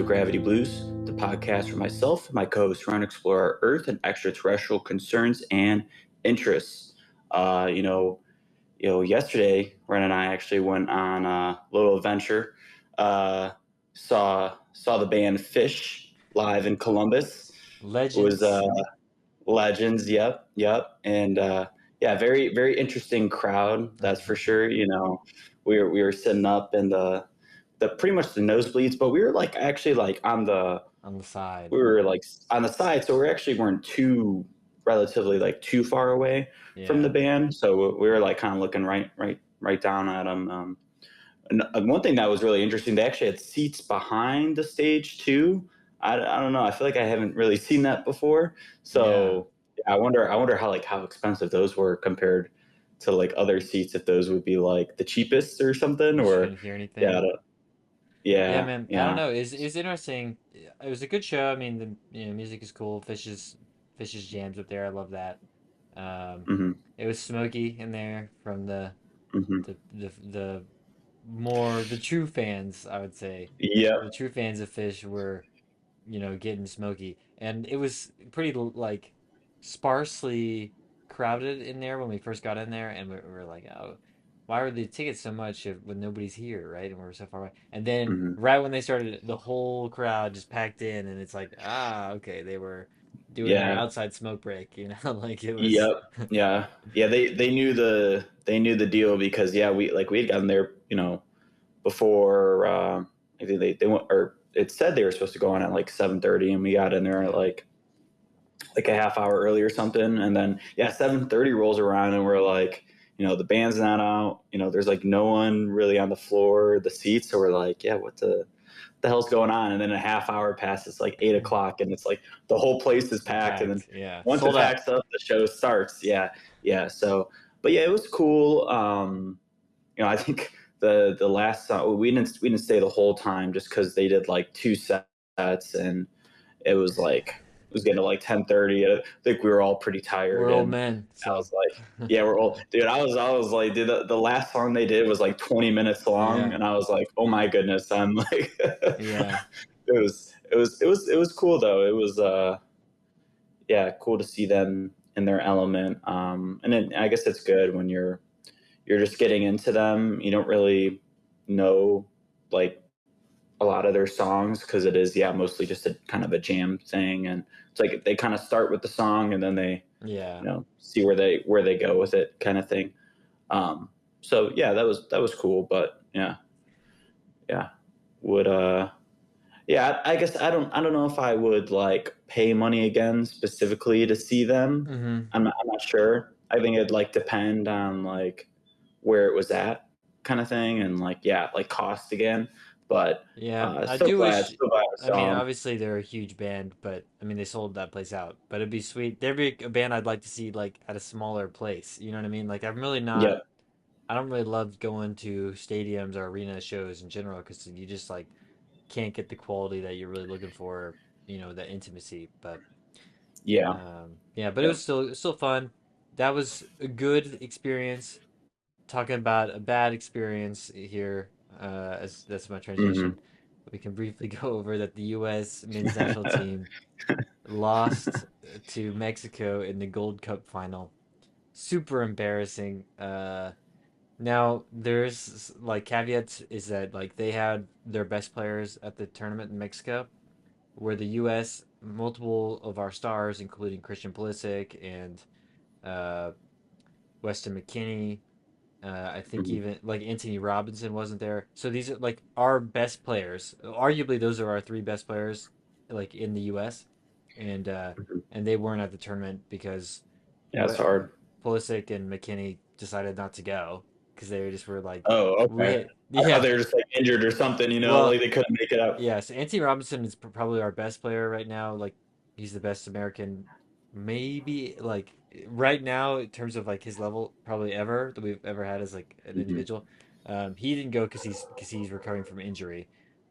Gravity Blues, the podcast where myself and my co-host run explore our Earth and extraterrestrial concerns and interests. Yesterday, Ren and I actually went on a little adventure. Saw the band Phish live in Columbus. Legends. It was legends. Yep. And very very interesting crowd. That's for sure. We were sitting up in the pretty much the nosebleeds, but we were like actually like on the side. we were like on the side, so we actually weren't relatively like too far away from the band. So we were like kind of looking right down at them. And one thing that was really interesting, they actually had seats behind the stage too. I don't know. I feel like I haven't really seen that before. So I wonder how expensive those were compared to like other seats. If those would be like the cheapest or something, You or couldn't hear anything. Yeah, man. I don't know. It's interesting. It was a good show. I mean, the music is cool. Fish's jams up there. I love that. hmm It was smoky in there from hmm the more the true fans, I would say. Yep. The true fans of Phish were, getting smoky, and it was pretty like sparsely crowded in there when we first got in there, and we were like, oh, why were the tickets so much when nobody's here, right? And we're so far away. And then hmm right when they started, the whole crowd just packed in, and it's like, okay, they were doing their Yeah. outside smoke break, like it was. Yep. Yeah. Yeah. They knew the deal because we had gotten there, before I think they went, or it said they were supposed to go on at like 7:30, and we got in there at like a half hour early or something. And then 7:30 rolls around, and we're like, the band's not out, there's like no one really on the floor, the seats. So we're like, what the hell's going on? And then a half hour passes, like 8 o'clock, and it's like the whole place is packed. And then once Sold it out. packs up, the show starts. So, but it was cool. I think the last song, we didn't stay the whole time just because they did like two sets, and it was getting to like 10:30. I think we were all pretty tired. We're old And men, I so was like, we're old, dude. I was like, dude, the last song they did was like 20 minutes long, yeah, and I was like, oh my goodness, I'm like, yeah. it was cool though. It was cool to see them in their element. And then I guess it's good when you're just getting into them. You don't really know like a lot of their songs because it is mostly just a kind of a jam thing, and it's like they kind of start with the song and then they Yeah. see where they go with it, kind of thing. So that was cool. But would I guess I don't know if I would like pay money again specifically to see them. Mm-hmm. I'm not sure. I think it'd like depend on like where it was at, kind of thing, and like cost again. But Yeah, I still do glad wish. still glad I I mean, saw them. obviously they're a huge band, but I mean they sold that place out. But it'd be sweet. There'd be a band I'd like to see like at a smaller place. You know what I mean? Like I'm really not. Yep. I don't really love going to stadiums or arena shows in general because you just like can't get the quality that you're really looking for. The intimacy. But Yeah. yeah, but it Yep. was still fun. That was a good experience. Talking about a bad experience here, as that's my hmm transition. We can briefly go over that the U.S. men's national team lost to Mexico in the Gold Cup final. Super embarrassing. Now there's like caveats is that like they had their best players at the tournament in Mexico, where the U.S. multiple of our stars, including Christian Pulisic and uh, Weston McKennie, I think hmm even like Anthony Robinson wasn't there. So these are like our best players. Arguably, those are our three best players, like in the U.S. and uh, hmm and they weren't at the tournament because Yeah, it's hard. Pulisic and McKinney decided not to go because they just were like, Oh, we okay. had, I thought yeah. they were just like injured or something, Well, like they couldn't make it up. yeah. So Anthony Robinson is probably our best player right now. Like he's the best American, maybe like right now in terms of like his level, probably ever that we've ever had as like an hmm individual. He didn't go because he's recovering from injury,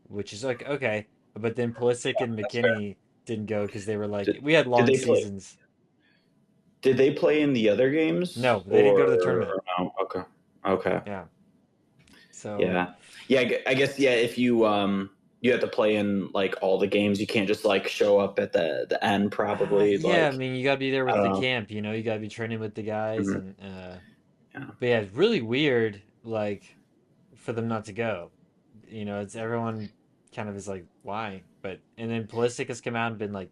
which is like okay. But then Pulisic and That's fair. McKinney didn't go because they were Did, like we had did long they play? seasons. Did they play in the other games No, they didn't go to the tournament. or no? Okay. Yeah. So Yeah. Yeah. I guess. Yeah. If you you have to play in like all the games. You can't just like show up at the end probably. Yeah, I Like mean, you gotta be there I with don't the know. camp, you gotta be training with the guys, Mhm. and Yeah. but yeah, it's really weird, like for them not to go. It's everyone kind of is like, why? But and then Pulisic has come out and been like,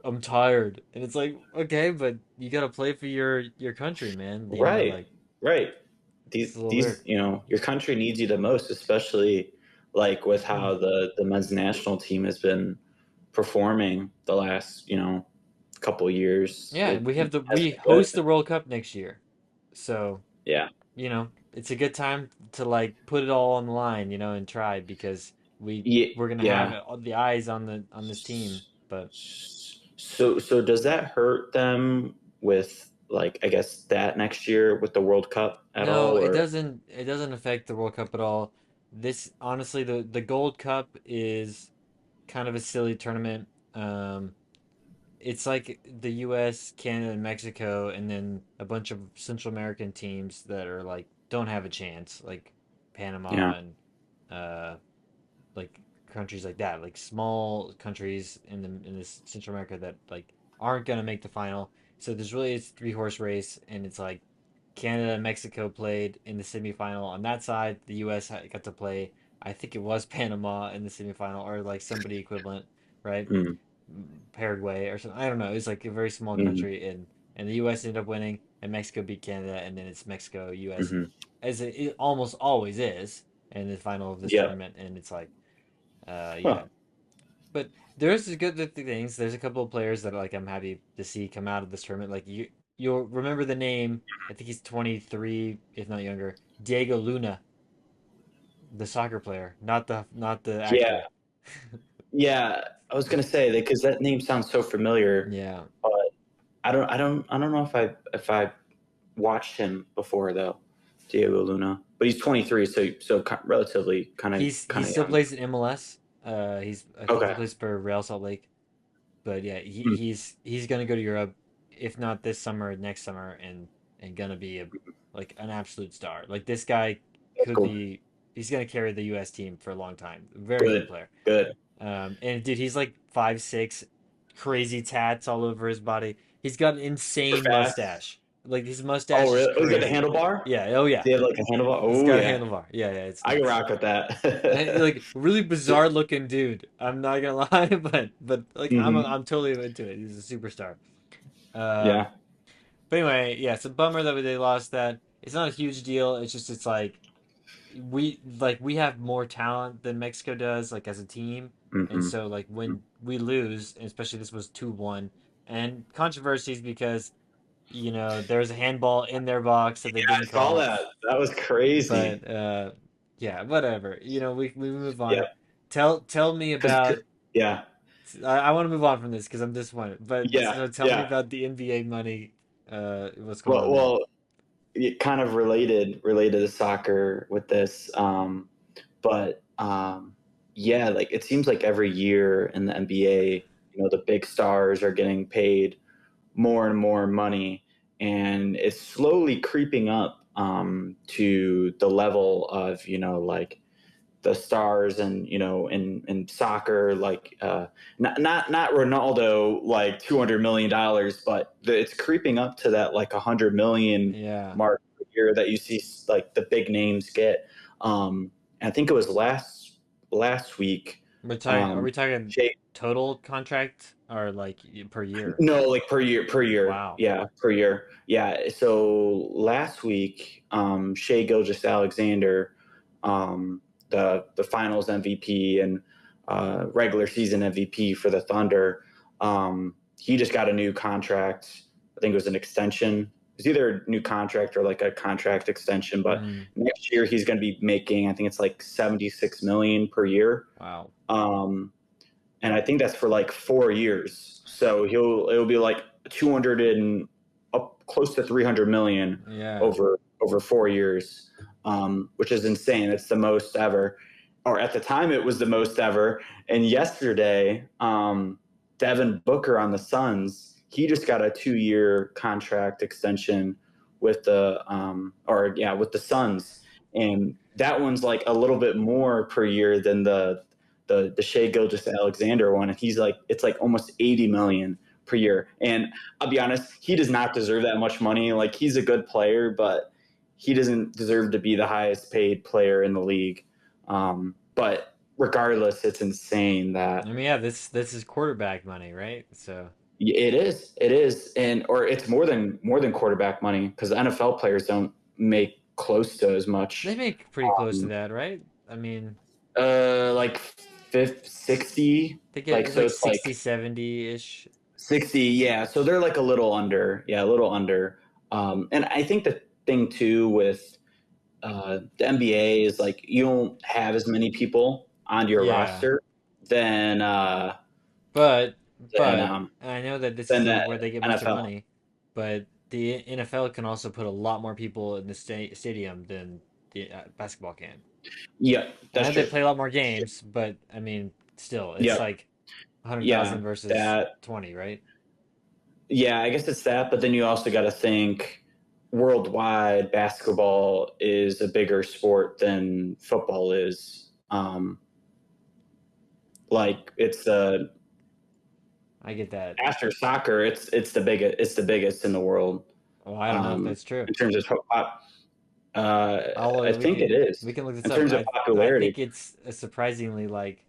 I'm tired, and it's like, okay, but you gotta play for your country, man. Right. Like Right. it's a little These weird. your country needs you the most, especially like with how the men's national team has been performing the last couple years. Yeah, It and has we been good. host the World Cup next year, so Yeah. it's a good time to like put it all on the line, and try because Yeah. we're gonna have Yeah. all the eyes on this team. But So does that hurt them with like I guess that next year with the World Cup at no, all it or doesn't. It doesn't affect the World Cup at all. This honestly, the Gold Cup is kind of a silly tournament. It's like the U.S., Canada, and Mexico, and then a bunch of Central American teams that are like don't have a chance, like yeah. Panama and uh like countries like that, like small countries in this Central America that like aren't gonna make the final. So there's really it's three-horse race, and it's like Canada and Mexico played in the semifinal. On that side, the U.S. got to play. I think it was Panama in the semifinal, or like somebody equivalent, right? Mm, Paraguay or something. I don't know. It's like a very small mhm, country, and the U.S. ended up winning, and Mexico beat Canada, and then it's Mexico U.S. mhm. as it almost always is in the final of this Yeah. tournament, and it's like, yeah. Huh. But there's good things. There's a couple of players that like I'm happy to see come out of this tournament. Like you'll remember the name. I think he's 23, if not younger. Diego Luna, the soccer player, not the Yeah. actor. Yeah. I was gonna say that because that name sounds so familiar, Yeah. but I don't know if I watched him before though, Diego Luna. But he's 23, so relatively kind of He still young. plays in MLS. I think he Okay. plays for Real Salt Lake. But yeah, Hmm, he's gonna go to Europe, if not this summer, next summer, and gonna be like an absolute star. Like this guy that's could cool. be. He's gonna carry the U.S. team for a long time. Very good Good. player. Good. And dude, he's like 5'6", crazy tats all over his body. He's got an Super insane fast. mustache. Like his Oh mustache is really? Oh, he's got the crazy. handlebar? Yeah. Oh yeah. Do you have like a handlebar? He's Oh got a yeah. handlebar. Yeah. Yeah. It's I can nuts. rock with And that. like really bizarre looking dude. I'm not gonna lie, but like Hmm. I'm totally into it. He's a superstar. Um, Yeah. but anyway, yeah, it's a bummer that they lost that. It's not a huge deal. It's just it's like we have more talent than Mexico does, like as a team, and Hmm. so like when we lose, and especially this was 2-1, and controversies because there's a handball in their box that they Yeah, I didn't saw call, that. That was crazy. but yeah, whatever. We move on. Yeah. Tell me Cause, about. yeah. I want to move on from this because I'm disappointed. But Yeah. so tell me Yeah. about the NBA money. What's going Well, on there? well, kind of related to soccer with this. But yeah, like it seems like every year in the NBA, the big stars are getting paid more and more money, and it's slowly creeping up to the level of like the stars and in soccer like not Ronaldo like $200 million, but it's creeping up to that like 100 million Yeah, mark per year that you see like the big names get. And I think it was last week. we're talking. Are um we talking Shea, total contract or like per year? no, like per year, Wow. yeah, per year, yeah. So last week, Shea Gilgeous Alexander, um, the Finals MVP and regular season MVP for the Thunder, he just got a new contract. I think it was an extension. It's either a new contract or like a contract extension. But Mm, next year he's going to be making, I think it's like 76 million per year. wow. Um, and I think that's for like 4 years. So it'll be like 200 and up close to 300 million Yeah. over 4 years, which is insane. It's the most ever, or at the time it was the most ever. And yesterday, Devin Booker on the Suns, he just got a 2-year contract extension with with the Suns, and that one's like a little bit more per year than the Shea Gilgeous-Alexander one, and he's like, it's like almost 80 million per year. And I'll be honest, he does not deserve that much money. Like, he's a good player, but he doesn't deserve to be the highest paid player in the league. But regardless, it's insane that I mean, yeah, this is quarterback money, right? So it is, and or it's more than quarterback money because the NFL players don't make close to as they much. make pretty close to Um, that, right? I mean, like 60, they get like it's so like it's 60, like 70-ish. 60, yeah. So they're like a little under, yeah, a little under. And I think the thing too with the NBA is like you don't have as many people on your Yeah. roster than But than but um, I know that this than is the where they get most of their NFL. money, but the NFL can also put a lot more people in the stadium than the basketball can. Yeah, I that's know they true. play a lot more games, but I mean, still, it's Yep. like 100,000 Yeah, versus that. 20, right? Yeah, I guess it's that. But then you also got to think worldwide, basketball is a bigger sport than football is. Like it's I get that. after soccer, it's the biggest in the world Well, I don't know if that's true. in terms of I'll I think it is we can look this in up. terms of I popularity. think it's a surprisingly like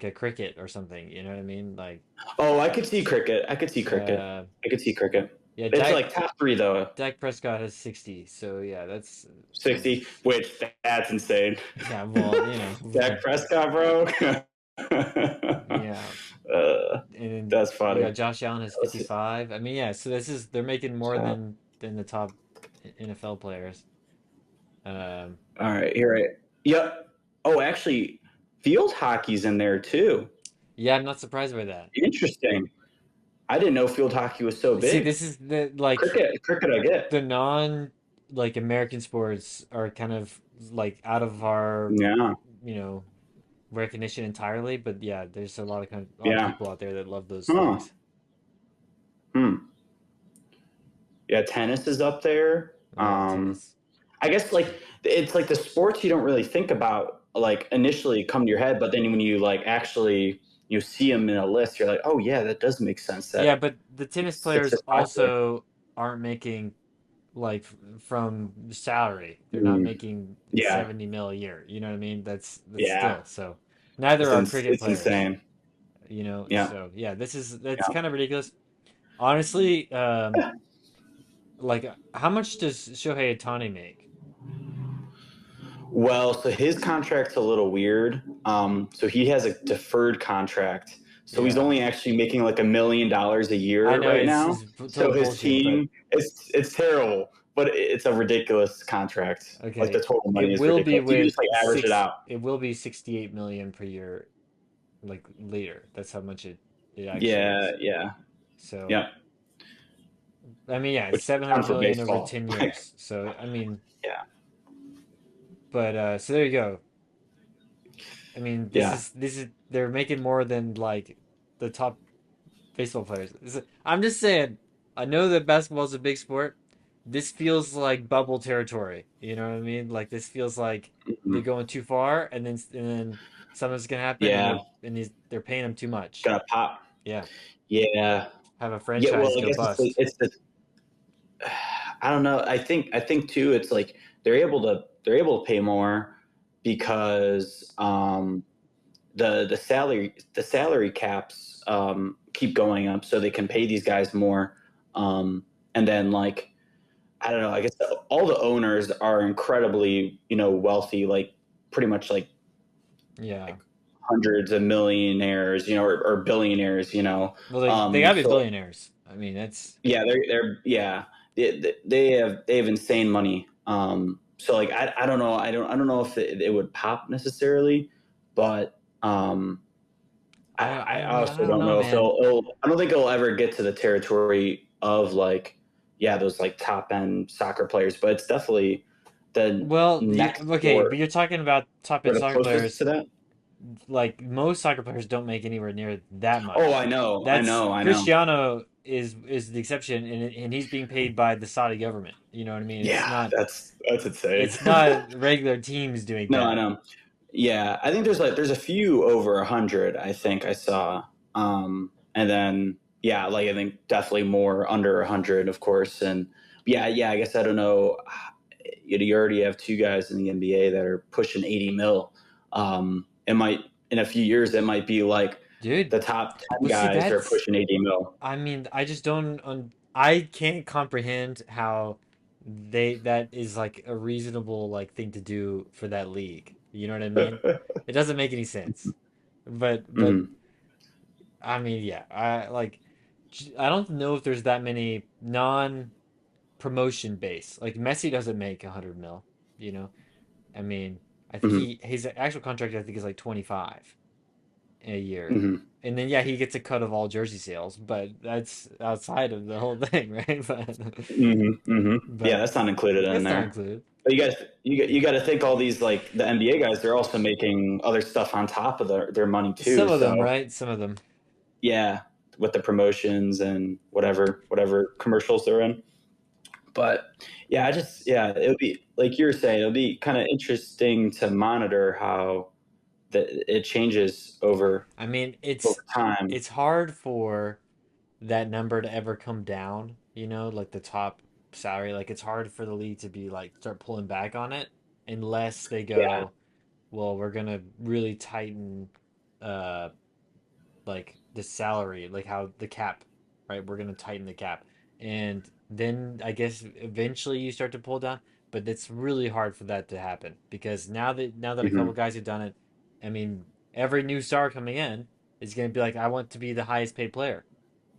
a cricket or something. You know what I mean? Like Oh, I could see cricket. I could see cricket. uh I could see cricket. yeah, It's like top three though. Dak Prescott has 60. So yeah, that's 60, which that's insane. yeah. Well, you know, Dak Prescott, bro. yeah. uh, And then that's you funny. got Josh Allen has 55. I mean, yeah. So this is they're making more So, than the top NFL players. Um, all right, here I. Yep. Oh, actually, field hockey's in there too. yeah, I'm not surprised by that. Interesting. I didn't know field hockey was so See, big. this is the like Cricket, I get. the non like American sports are kind of like out of our Yeah, you know recognition entirely, but yeah, there's a lot of yeah. people out there that love those Huh. things. Hmm. Yeah, tennis is up there. Yeah, tennis. I guess like it's like the sports you don't really think about like initially come to your head, but then when you like actually you see them in a list, you're like, oh yeah, that does make sense. Yeah, That but the tennis it's players just popular. also aren't making like from salary. They're not Mm, making yeah, 70 mil a year. You know what I mean? That's yeah, still so. Neither are cricket it's players. insane. You know, Yeah, so yeah, that's yeah. kind of ridiculous. Honestly, like how much does Shohei Ohtani make? Well, so his contract's a little weird. So he has a deferred contract. So he's Yeah, only actually making like $1 million a I year know right now. it's So total his bullshit, but team, it's terrible, but it's a ridiculous contract. Like the okay, total money is ridiculous. You can just like average it out. it will be 68 million per year, like later. That's how much it actually Yeah, is. yeah, So yeah. I mean, yeah, it's Which is seven fun hundred for million over baseball. 10 years. So I mean, Yeah, but so there you go. I mean, yeah. this is they're making more than like the top baseball players. I'm just saying. I know that basketball is a big sport. This feels like bubble territory. You know what I mean? Like this feels like they're Mhm. going too far, and then something's gonna happen, and Yeah, they're paying them too much. gonna pop. Yeah, Yeah, have a yeah. Well, franchise I go guess bust. it's the I don't know. I think too. It's like they're able to pay more because the salary caps keep going up, so they can pay these guys more. And then like I don't know. I guess all the owners are incredibly wealthy, like pretty much Yeah. like hundreds of millionaires, or billionaires. Well, they gotta be So billionaires. I mean, that's yeah, they're yeah, they have insane money. So like I don't know, I don't know if it would pop necessarily, but I I also don't don't know, know if man. I don't think it'll ever get to the territory of like yeah those like top end soccer players, but it's definitely the Well, next okay, but sport you're talking about top or end the soccer closest players. to that. Like most soccer players don't make anywhere near that Oh, much. I know, I That's know, I know. Cristiano is the exception, and he's being paid by the Saudi government. You know what I mean? Yeah, that's insane. It's not regular teams doing No, I that. know. Yeah, I think there's a few over 100. I think I saw, and then yeah, like I think definitely more under 100, of course. And yeah, I guess I don't know. You already have two guys in the NBA that are pushing 80 mil. It might in a few years it might be like Dude, the top 10 well, see, guys are that's, pushing 80 mil. I mean, I just don't, I can't comprehend how that is like a reasonable like thing to do for that league. You know what I mean? It doesn't make any sense. But Mhm. I mean, yeah, I like, I don't know if there's that many non-promotion base. Like Messi doesn't make 100 mil, you know? I mean, I think Mhm. his actual contract I think is like 25 a year. Mhm. And then yeah, he gets a cut of all jersey sales, but that's outside of the whole thing, right? Mhm. Mhm. Yeah, But that's not included in that's not there. included. But you got to think all these like the NBA guys, they're also making other stuff on top of their money too. Some of them, So right? Some of them. yeah, with the promotions and whatever commercials they're in. But yeah, it would be like you were saying, it'll be kind of interesting to monitor how it changes I mean, over time. it's hard for that number to ever come down, like the top salary. Like it's hard for the league to be like start pulling back on it unless they Yeah. go, well, we're gonna really tighten uh like the salary, like how the cap, right? We're gonna tighten the cap. And then I guess eventually you start to pull down, but it's really hard for that to happen because now that a couple Hmm. guys have done it, I mean, every new star coming in is gonna be like, I want to be the highest paid player,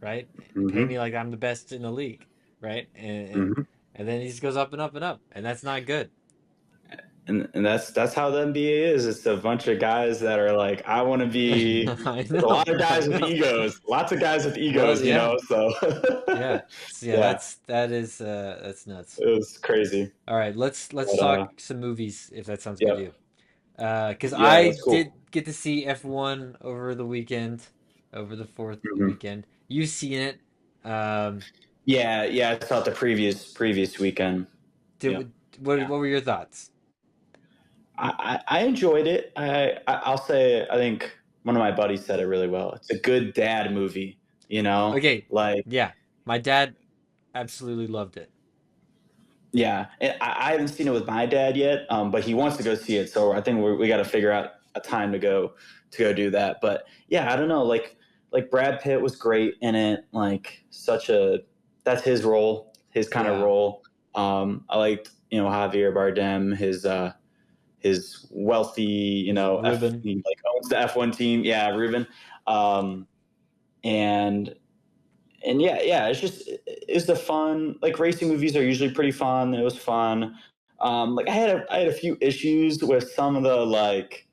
right? Pay me Hmm. like I'm the best in the league, right? Hmm. And then he just goes up and up and up, and that's not good. And that's how the NBA is. It's a bunch of guys that are like, I want to be. I It's a know, lot of I guys with know. egos, lots of guys with Well, egos, yeah, So yeah. So yeah, yeah, that's nuts. it was crazy. All right, let's But talk some movies if that sounds good to yep, you. Because yeah, I that's did cool. get to see F1 over the weekend, over the fourth Hmm. weekend. You've seen it. Um, Yeah, I saw it the previous weekend. did Yeah, what yeah. were your thoughts? I enjoyed it. I'll say I think one of my buddies said it really well. It's a good dad movie, Okay, like yeah, my dad absolutely loved it. yeah. And I haven't seen it with my dad yet, but he wants to go see it. So I think we got to figure out a time to go do that. But yeah, I don't know. Like Brad Pitt was great in it. Like such a that's his role, his kind of Yeah, role. I liked Javier Bardem, his wealthy, is Ruben. he like owns the F1 team. Yeah, Ruben. Um, and yeah, it's the fun. Like racing movies are usually pretty fun. It was fun. Like I had a few issues with some of the like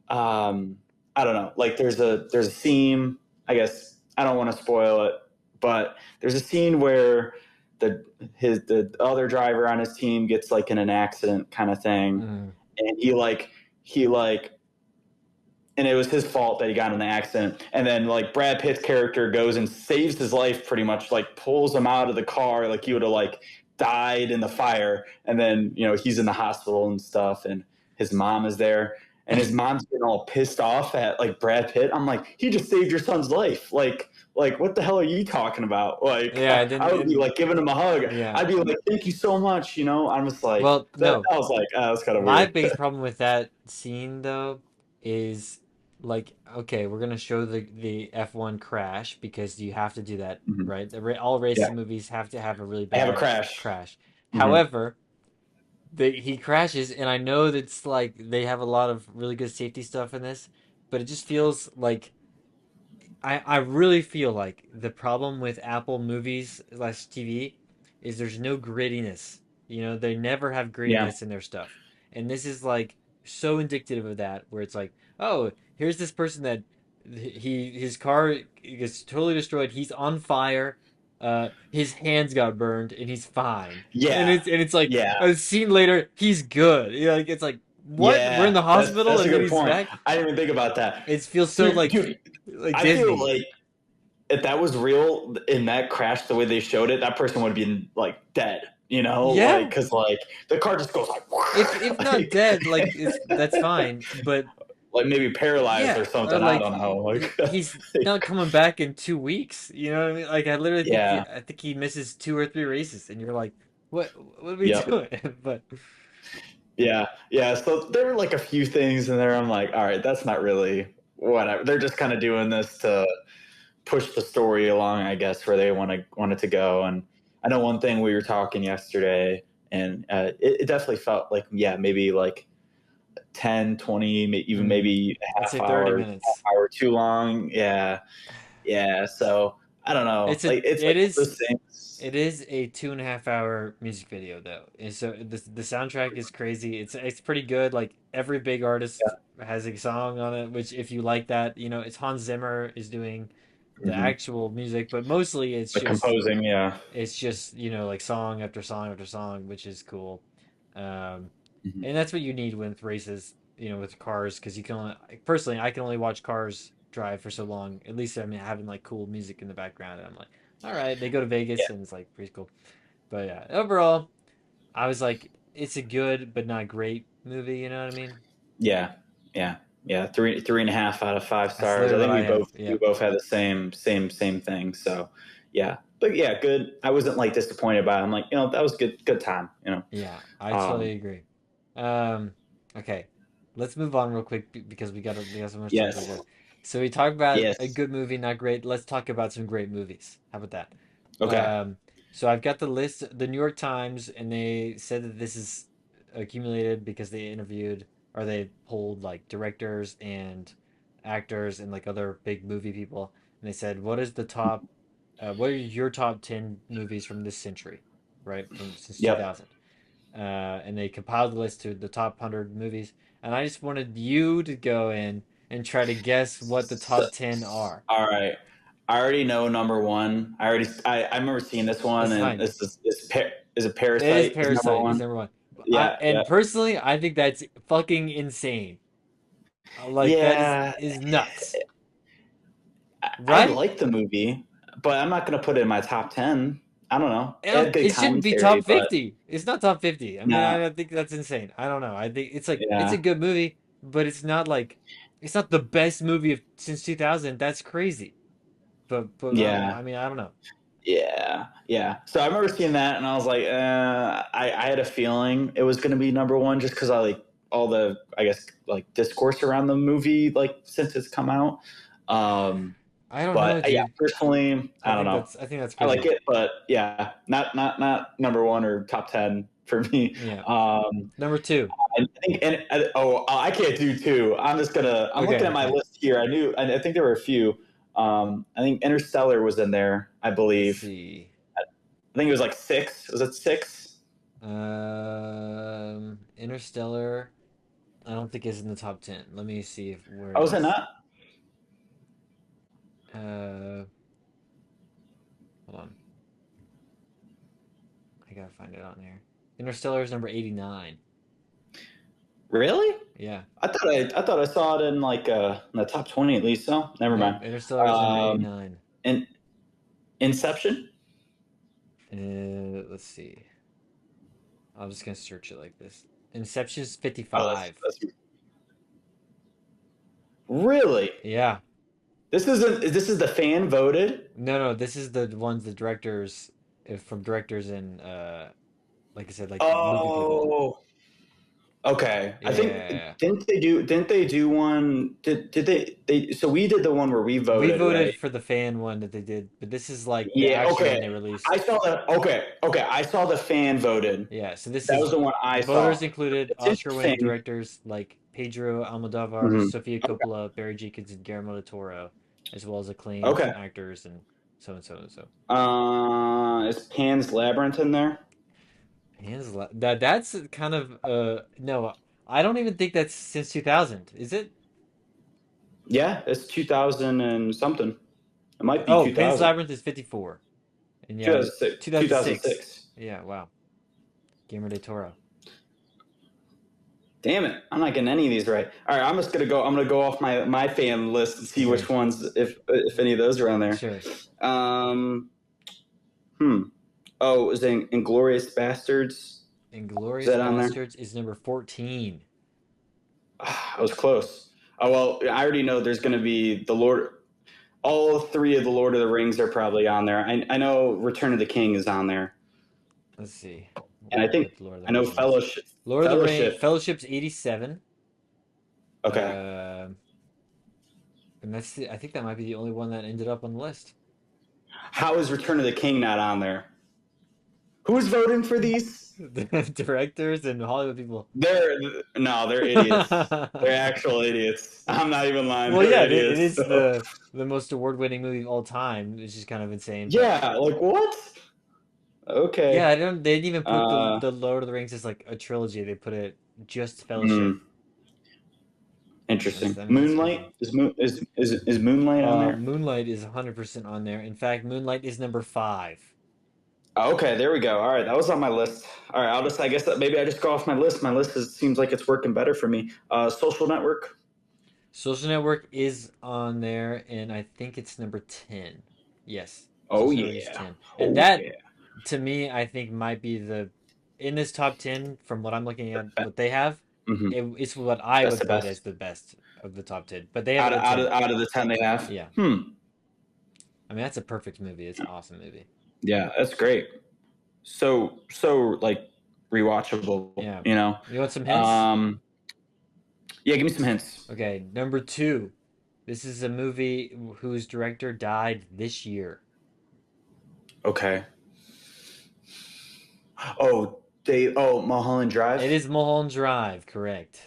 um, I don't know. Like there's a scene. I guess I don't want to spoil it, but there's a scene where the other driver on his team gets like in an accident kind of thing, Mm. and he like and it was his fault that he got in the accident. And then like Brad Pitt's character goes and saves his life, pretty much like pulls him out of the car, like he would have like died in the fire. And then he's in the hospital and stuff, and his mom is there, and his mom's getting all pissed off at like Brad Pitt. I'm like, he just saved your son's life, like what the hell are you talking about? Like Yeah, I didn't. I would be like giving him a hug. Yeah. I'd be like, thank you so much. I'm just like Well, that. no. I was like, that's kind of My weird. biggest problem with that scene though is like, okay, we're gonna show the F1 crash because you have to do that, Mhm. right? All Yeah, racing movies have to have a really I have a bad crash. crash. Hmm. However, he crashes, and I know that's like they have a lot of really good safety stuff in this, but it just feels like I really feel like the problem with Apple movies slash TV is there's no grittiness. They never have Yeah. grittiness in their stuff. And this is like so indicative of that, where it's like, oh, here's this person that his car gets totally destroyed. He's on fire. His hands got burned, and he's fine. And Yeah. it's like Yeah. a scene later, he's good. Like it's like what? We're in Yeah. the hospital, That's a and then good he's point. back. I didn't even think about that. It feels so Dude, like I feel Disney. like if that was real in that crash, the way they showed it, that person would have been like dead. Yeah, because like the car just goes like, if not dead, like that's fine. But like maybe paralyzed or yeah, or something. I like don't know. he's not coming back in 2 weeks. You know what I mean? Like I literally think Yeah. I think he misses 2 or 3 races, and you're like, what are we Yep. doing? But Yeah. Yeah. So there were like a few things in there. I'm like, all right, that's not really whatever. They're just kind of doing this to push the story along, I guess, where they want it to go. And I know one thing we were talking yesterday, and it definitely felt like, yeah, maybe like 10, 20, even maybe a I'd say 30 minutes. half hour too long. Yeah. Yeah. So I don't know. It's a Like, it's it like one of is those things. It is a 2.5 hour music video though, and so the soundtrack is crazy. It's pretty good. Like every big artist has a song on it, which if you like that, it's Hans Zimmer is doing the Hmm. actual music, but mostly it's Like just composing. Yeah. like song after song after song, which is cool. Um, Hmm. and that's what you need with races, with cars, because you can only personally I can only watch cars drive for so long. At least I'm having like cool music in the background, and I'm like, all right, they go to Yeah. Vegas, and it's like pretty cool. But yeah, overall, I was like, it's a good but not great movie. You know what I mean? Yeah. Yeah. Yeah. Three and a half out of five That's stars. I literally what think I we have. both we Yep. both had the same thing. So yeah. But yeah, good. I wasn't like disappointed by it. I'm like, that was good time. Yeah, I Um, totally agree. Um, okay, let's move on real quick because we got so much to yes. digest. So we talked about a Yes. good movie, not great. Let's talk about some great movies. How about that? Okay. So I've got the list, the New York Times, and they said that this is accumulated because they interviewed or they polled like directors and actors and like other big movie people, and they said, what are your top 10 movies from this century, right? From since Yep. 2000. And they compiled the list to the top 100 movies. And I just wanted you to go in and try to guess what the So, top 10 are. all right. I already know number one. I remember seeing this one, It's and fine. is it It is Parasite is number Parasite. Is one? number one. Yeah. Yeah. And personally, I think that's fucking insane. Like that is Yeah. is nuts, I right? like the movie, but I'm not gonna put it in my top 10. I don't know. It had good It shouldn't be commentary, top but 50. It's not top 50. I mean, nah. I think that's insane. I don't know. I think it's a Yeah. good movie, but it's not the best movie since 2000. That's crazy. But Yeah. I mean, I don't know. Yeah, yeah. So I remember seeing that, and I was like, I had a feeling it was going to be number one, just because I like all the, I guess, like discourse around the movie, like since it's come out. Um, I don't know, but yeah, dude. personally, I don't know. I think that's I like crazy. it, but yeah, not number one or top 10 for me. Yeah. Um, Number two. I think, I can't do two. I'm looking Okay, at my okay. list here. I think there were a few. I think Interstellar was in there, I Let's believe. see. I think it was like six. Was it six? Interstellar. I don't think is in the top 10. Let me see if where Oh, it was it is. not? Uh, Hold on. I gotta find it on here. Interstellar is number 89. Really? Yeah. I thought I saw it in like in the top 20 at least. So never Nope. mind. Interstellar is number Um, 89. and Inception. Let's see. I'm just gonna search it like this. Inception's Oh, 55. that's really. Yeah. This is the fan voted. No, this is the ones the directors, from directors and like I said, like movie people. Oh, okay. I think Yeah. didn't they do one? Did they so we did the one where we We voted, right? voted for the fan one that they did, but this is like the Yeah. actual one Okay. they I released. saw that. Okay. Okay. I saw the fan voted. Yeah, so this That was is the one I voters saw. included It's Oscar-winning interesting. directors like Pedro Almodovar, Hmm. Sofia Coppola, Barry Jenkins, and Guillermo del Toro, as well as acclaimed Okay. actors and so and so and so. Is Pan's Labyrinth in there? That's kind of no, I don't even think that's since 2000. Is it? Yeah, it's 2000 and something. It might be Oh, Pan's 2000. Labyrinth is 54. And yeah, 2006. 2006. 2006. Yeah, wow. Guillermo del Toro. Damn it. I'm not getting any of these right. All right, I'm gonna go off my fan list and see Sure. which ones if any of those are on there. Sure. Um hmm. Oh, is it Inglorious Bastards? Is Inglorious that on there? Bastards is number 14. I was close. Oh well, I already know there's going to be the Lord. All three of the Lord of the Rings are probably on there. I know Return of the King is on there, Let's see and I think what Lord of the I know Rings is. Fellowship. Lord of the Rings, Fellowship. Fellowship's 87. Okay. And I think that might be the only one that ended up on the list. How is Return of the King not on there? Who's voting for these? The directors and Hollywood people. They're idiots. They're actual idiots. I'm not even lying. Well, They're yeah, it idiots. is So. the most award-winning movie of all time. It's just kind of insane, but Yeah, like what? yeah, Okay. I don't. They didn't even put Uh, the Lord of the Rings as like a trilogy. They put it just Fellowship. hmm, interesting. I mean, that's crazy. Moonlight is Moonlight on there? Moonlight is 100% on there. In fact, Moonlight is number 5. Oh, okay, there we go. All right, that was on my list. All right, I guess that maybe I just go off my list. My list seems like it's working better for me. Social Network. Social Network is on there, and I think it's number 10. Yes, Oh Social Network is yeah. 10. And Oh that, yeah. to me, I think might be in this top 10, from what I'm looking at, what they have, Mm-hmm. it's what I That's would the put as best the best of the top 10. But they have it at out 10. of the 10 they have. Yeah. Hmm. I mean, that's a perfect movie. It's an awesome movie. Yeah, that's great. So like rewatchable. Yeah. You know. You want some hints? Um. Yeah, give me some hints. Okay, number 2. This is a movie whose director died this year. Okay. Oh, Mulholland It Drive. is Mulholland Drive, correct.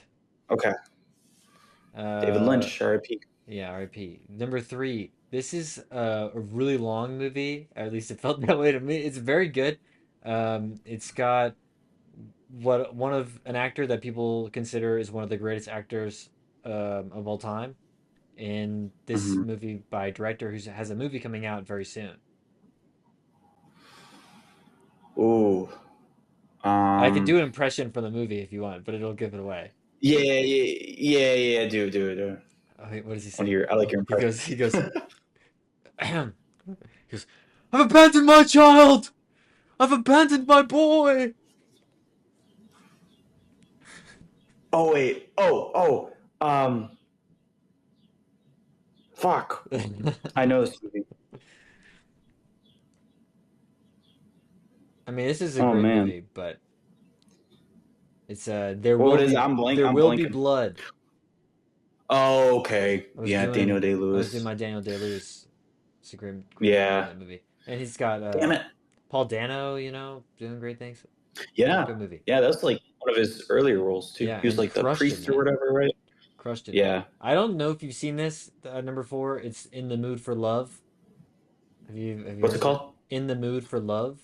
Okay. David Uh, Lynch, R.I.P. yeah, RIP. Number 3. This is a really long movie, or at least it felt that way to me. It's very good. It's got one of an actor that people consider is one of the greatest actors of all time in this Mm-hmm. movie by a director who has a movie coming out very soon. Ooh. I could Um. do an impression from the movie if you want, but it'll give it away. Yeah. Do. Oh, wait, what does he I say? like your He impression. goes, he goes, he goes, I've abandoned my child! I've abandoned my boy! Oh wait. Fuck. I know this movie. I mean, this is a Oh great man. movie, but it's there What will is it? be there I'm will be blanking. blood. Oh, okay. Yeah, Daniel I was doing Day-Lewis. my Daniel Day-Lewis. It's a great movie, Yeah. that movie, and he's got Damn it. Paul Dano, doing great things. Yeah. Good movie. Yeah, that's like one of his earlier roles too. Yeah, He was and like the crushed it, priest or man. whatever, right? Crushed it. Yeah. I don't know if you've seen this, number 4. It's In the Mood for Love. Have you What's heard it of that? called? In the Mood for Love.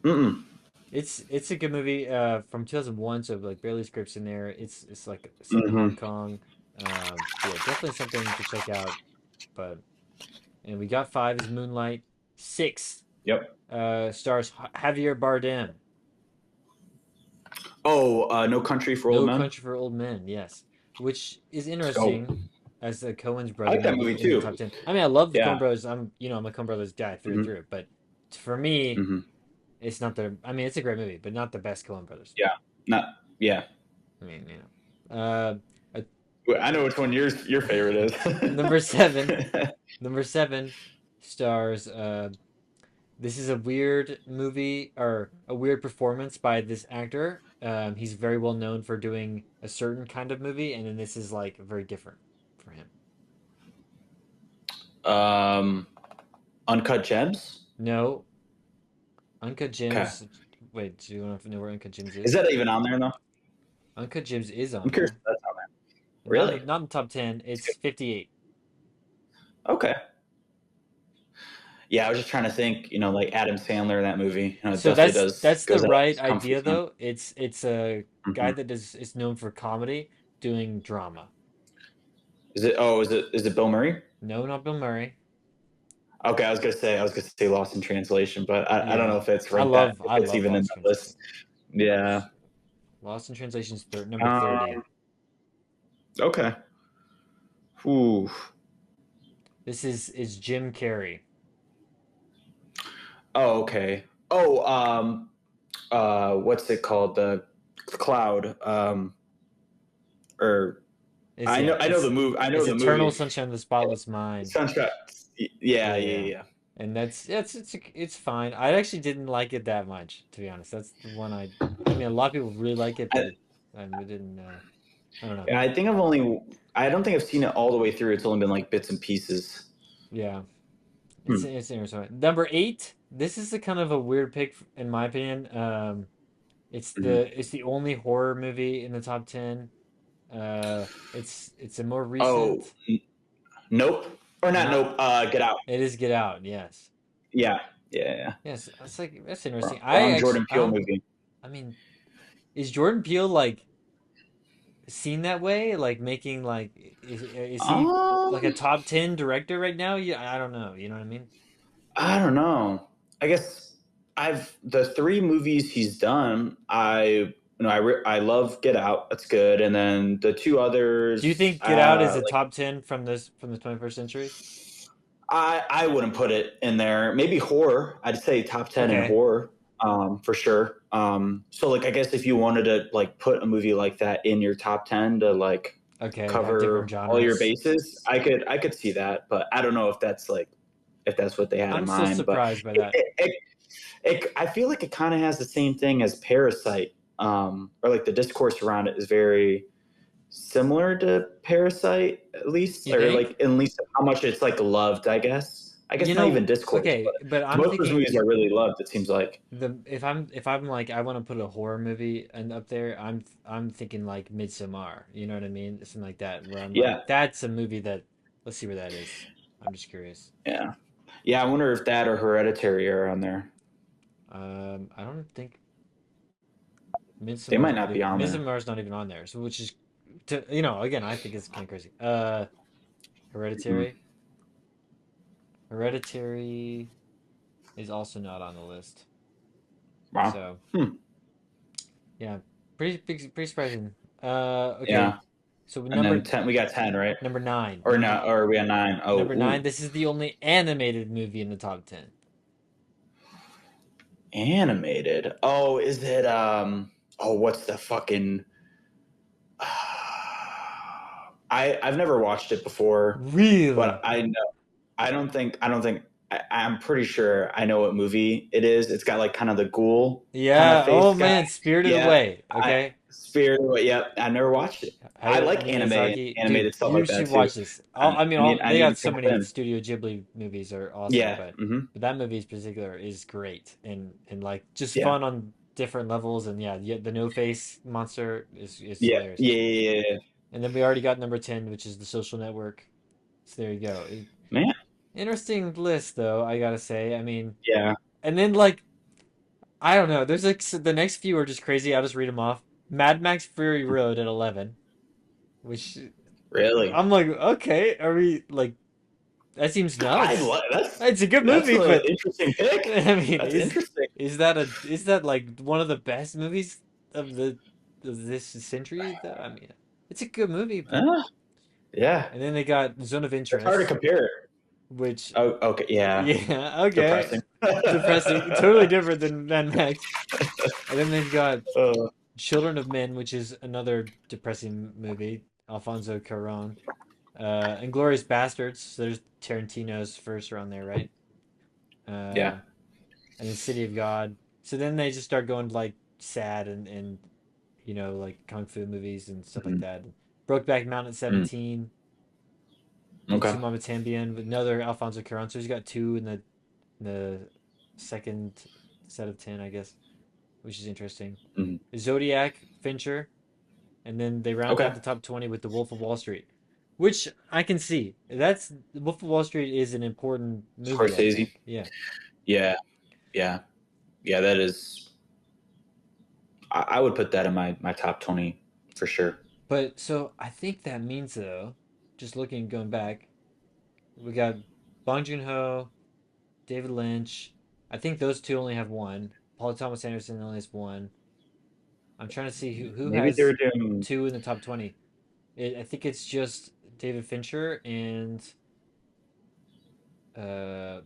Mm-mm. It's a good movie from 2001, so like barely scripts in there. It's like set in Hong Mm-hmm. Kong. Yeah, definitely something to check out. But and we got 5 is Moonlight. 6 Yep. stars Javier Bardem. Oh, No Country for Old No Men. Country for Old Men. Yes, which is Let's go. interesting as the Coen's I brother like that movie movie in the too. top 10. I mean, I love the Coen Yeah. brothers. I'm a Coen brothers guy through and Mm-hmm. through. But for me, Mm-hmm. it's not the. I mean, it's a great movie, but not the best Coen brothers. Yeah. Not. Yeah. I mean, uh, I know which one your favorite number 7. is. Number 7 stars. This is a weird movie or a weird performance by this actor. He's very well known for doing a certain kind of movie, and then this is like very different for him. um, Uncut Gems. No, Uncut Okay. Gems. Wait, do you want to know where Uncut Gems Is is? that even on there though? Uncut Gems is I'm on curious if there. that's on there. Not Really? not in top 10. It's 58. Okay. Yeah, I was just trying to think. Like Adam Sandler in that movie. It So definitely that's the goes out of right his comfort idea zone. though. It's a guy Hmm. that is known for comedy doing drama. Is it? Oh, is it Bill Murray? No, not Bill Murray. Okay, I was gonna say Lost in Translation, but I don't know Yeah, if it's ranked that if I it's love even in Lost that Translation. list. Yeah. Lost in Translation's number 30. Um. Okay. Ooh. This is Jim Carrey. Oh, okay. Oh, what's it called? The Cloud. Or It's I know the movie. I know it's the Eternal movie. Sunshine of the Spotless Mind. Sunshine. Yeah, Yeah. yeah, And it's fine. I actually didn't like it that much, to be honest. That's the one I mean a lot of people really like it, yeah. but we didn't I don't know. Yeah, I think I don't think I've seen it all the way through. It's only been like bits and pieces. Yeah. Hmm. It's interesting. Number 8, this is a kind of a weird pick in my opinion. Mhm. It's the only horror movie in the top 10. It's a more Oh, recent. Nope. Or not Not Nope. Get Out. It is Get Out, yes. Yeah, yeah, yeah. Yes, that's like that's interesting. Wrong Jordan Peele movie. I mean, is Jordan Peele like seen that way? Like making like is he like a Um, top 10 director right now? Yeah, I don't know. You know what I mean? I don't know. I guess I've the three movies he's done. I love Get Out. That's good. And then the two Do you others, think Get Out is a like top 10 from the 21st century? I wouldn't put it in there. Maybe horror. I'd say top 10 in Okay. horror, for sure. So like I guess if you wanted to like put a movie like that in your top 10 to like Okay, have different cover all your genres. bases, I could see that. But I don't know if that's like if that's what they had in I'm still mind. But surprised by that. I feel like it kind of has the same thing as Parasite, or like the discourse around it is very similar to Parasite, at least, You or think? like at least how much it's like loved. I guess You not even know, discourse, but okay, but I'm most of those thinking movies are really loved. It seems like. the if I'm like I want to put a horror movie and up there, I'm thinking like Midsommar. You know what I mean? Something like that where I'm like Yeah, that's a movie that let's see where that is. I'm just curious. yeah, yeah. I wonder if that or Hereditary are on there. I don't think They might not be on there. Midsommar's not even on there. So which is to again, I think it's kind of crazy. Hmm. Hereditary. Hereditary is also not on the list. Wow. So, Hmm. yeah, pretty surprising. Okay. Yeah. So And then 10, we got 10, right? number 9. Or not? Or we got 9. Oh, Number 9, ooh, this is the only animated movie in the top 10. animated. Oh, is it? Oh, what's the fucking? I've never watched it before, but Really? I know I don't think I'm pretty sure I know what movie it is. It's got like kind of the ghoul kind of Yeah. Oh face guy. man, Spirited Yeah, Away. I Okay. Spirit. Yep, I never watched it. I Hayao like Miyazaki. Dude, animated stuff you like should that too. watch this. I mean, I they need to got so take many it in. Studio Ghibli movies are awesome, Yeah. Hmm. but that movie in particular is great and like just Yeah. fun on different levels and yeah, the no face monster is Yeah. hilarious. Yeah. Yeah. Yeah. And then we already got number 10, which is The Social Network. So there you go. Man. Interesting list though, I gotta say. I mean, Yeah. and then like I don't know. There's like the next few are just crazy. I'll just read them off. Mad Max Fury Road at 11, which Really. I'm like, okay, are we like that seems nuts. That's It's a good movie, an but interesting pick. I mean, That's interesting. is that like one of the best movies of the of this century? Though I mean, it's a good movie, but Uh, yeah. and then they got Zone of It's hard to Interest, compare it. which Oh, okay. Yeah. yeah, okay, Depressing. depressing, totally different than Mad Max. And then they've got uh, Children of Men, which is another depressing movie, Alfonso Cuarón. And Glorious Bastards. So there's Tarantino's first around there, right? yeah. Uh, and then City of God. So then they just start going like sad and like kung fu movies and stuff like Mhm. that. Brokeback Mountain at Mm. 17. Okay. Insumama Tambien with another Alfonso Cuarón. So he's got two in the second set of 10, I guess, which is interesting. Mhm. Zodiac, Fincher, and then they round out Okay. the top 20 with The Wolf of Wall Street, which I can see. That's The Wolf of Wall Street is an important movie, I Scorsese. think. Yeah. Yeah. Yeah. Yeah. That is. I would put that in my top 20 for sure. But so I think that means though, just going back, we got Bong Joon-ho, David Lynch. I think those two only have one. Paul Thomas Anderson only has one. I'm trying to see who Maybe has they're doing. two in the top 20. I think it's just David Fincher and uh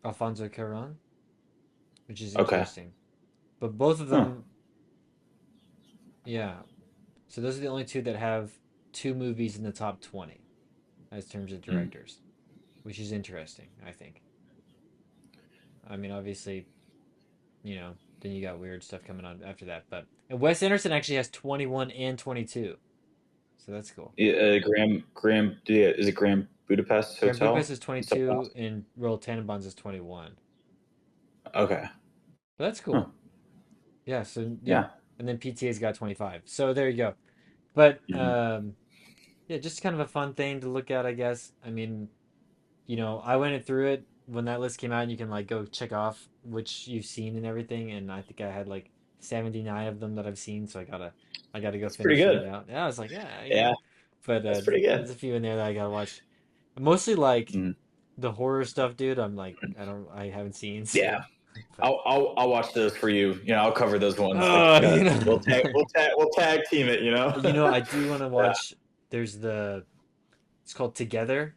Alfonso Cuarón. which is Okay. interesting. But both of Huh. them, yeah. But both of Huh. them, yeah. So those are the only two that have two movies in the top 20 as terms of Mm. directors, which is interesting, I think. I mean, obviously, then you got weird stuff coming on after that. But and Wes Anderson actually has 21 and 22. So that's cool. Yeah, Graham, yeah, is it Graham Budapest Grand Budapest Hotel? is Is that 22 and Royal Tenenbaums is 21. okay. But that's Huh. cool. Yeah, so yeah. Yeah. And then PTA's got 25. So there you go. But Mhm. yeah, just kind of a fun thing to look at, I guess. I mean, I went through it when that list came out, and you can like go check off which you've seen and everything. And I think I had like 79 of them that I've seen, so I gotta go That's pretty finishing good. it out. Yeah, I was like, yeah. Yeah, But that's pretty there's good. a few in there that I gotta watch. Mostly like Mm. the horror stuff, dude. I haven't seen, so. Yeah. But I'll watch those for you. I'll cover those ones. Like oh, we'll tag team it. I do want to Yeah. watch. There's it's called Together.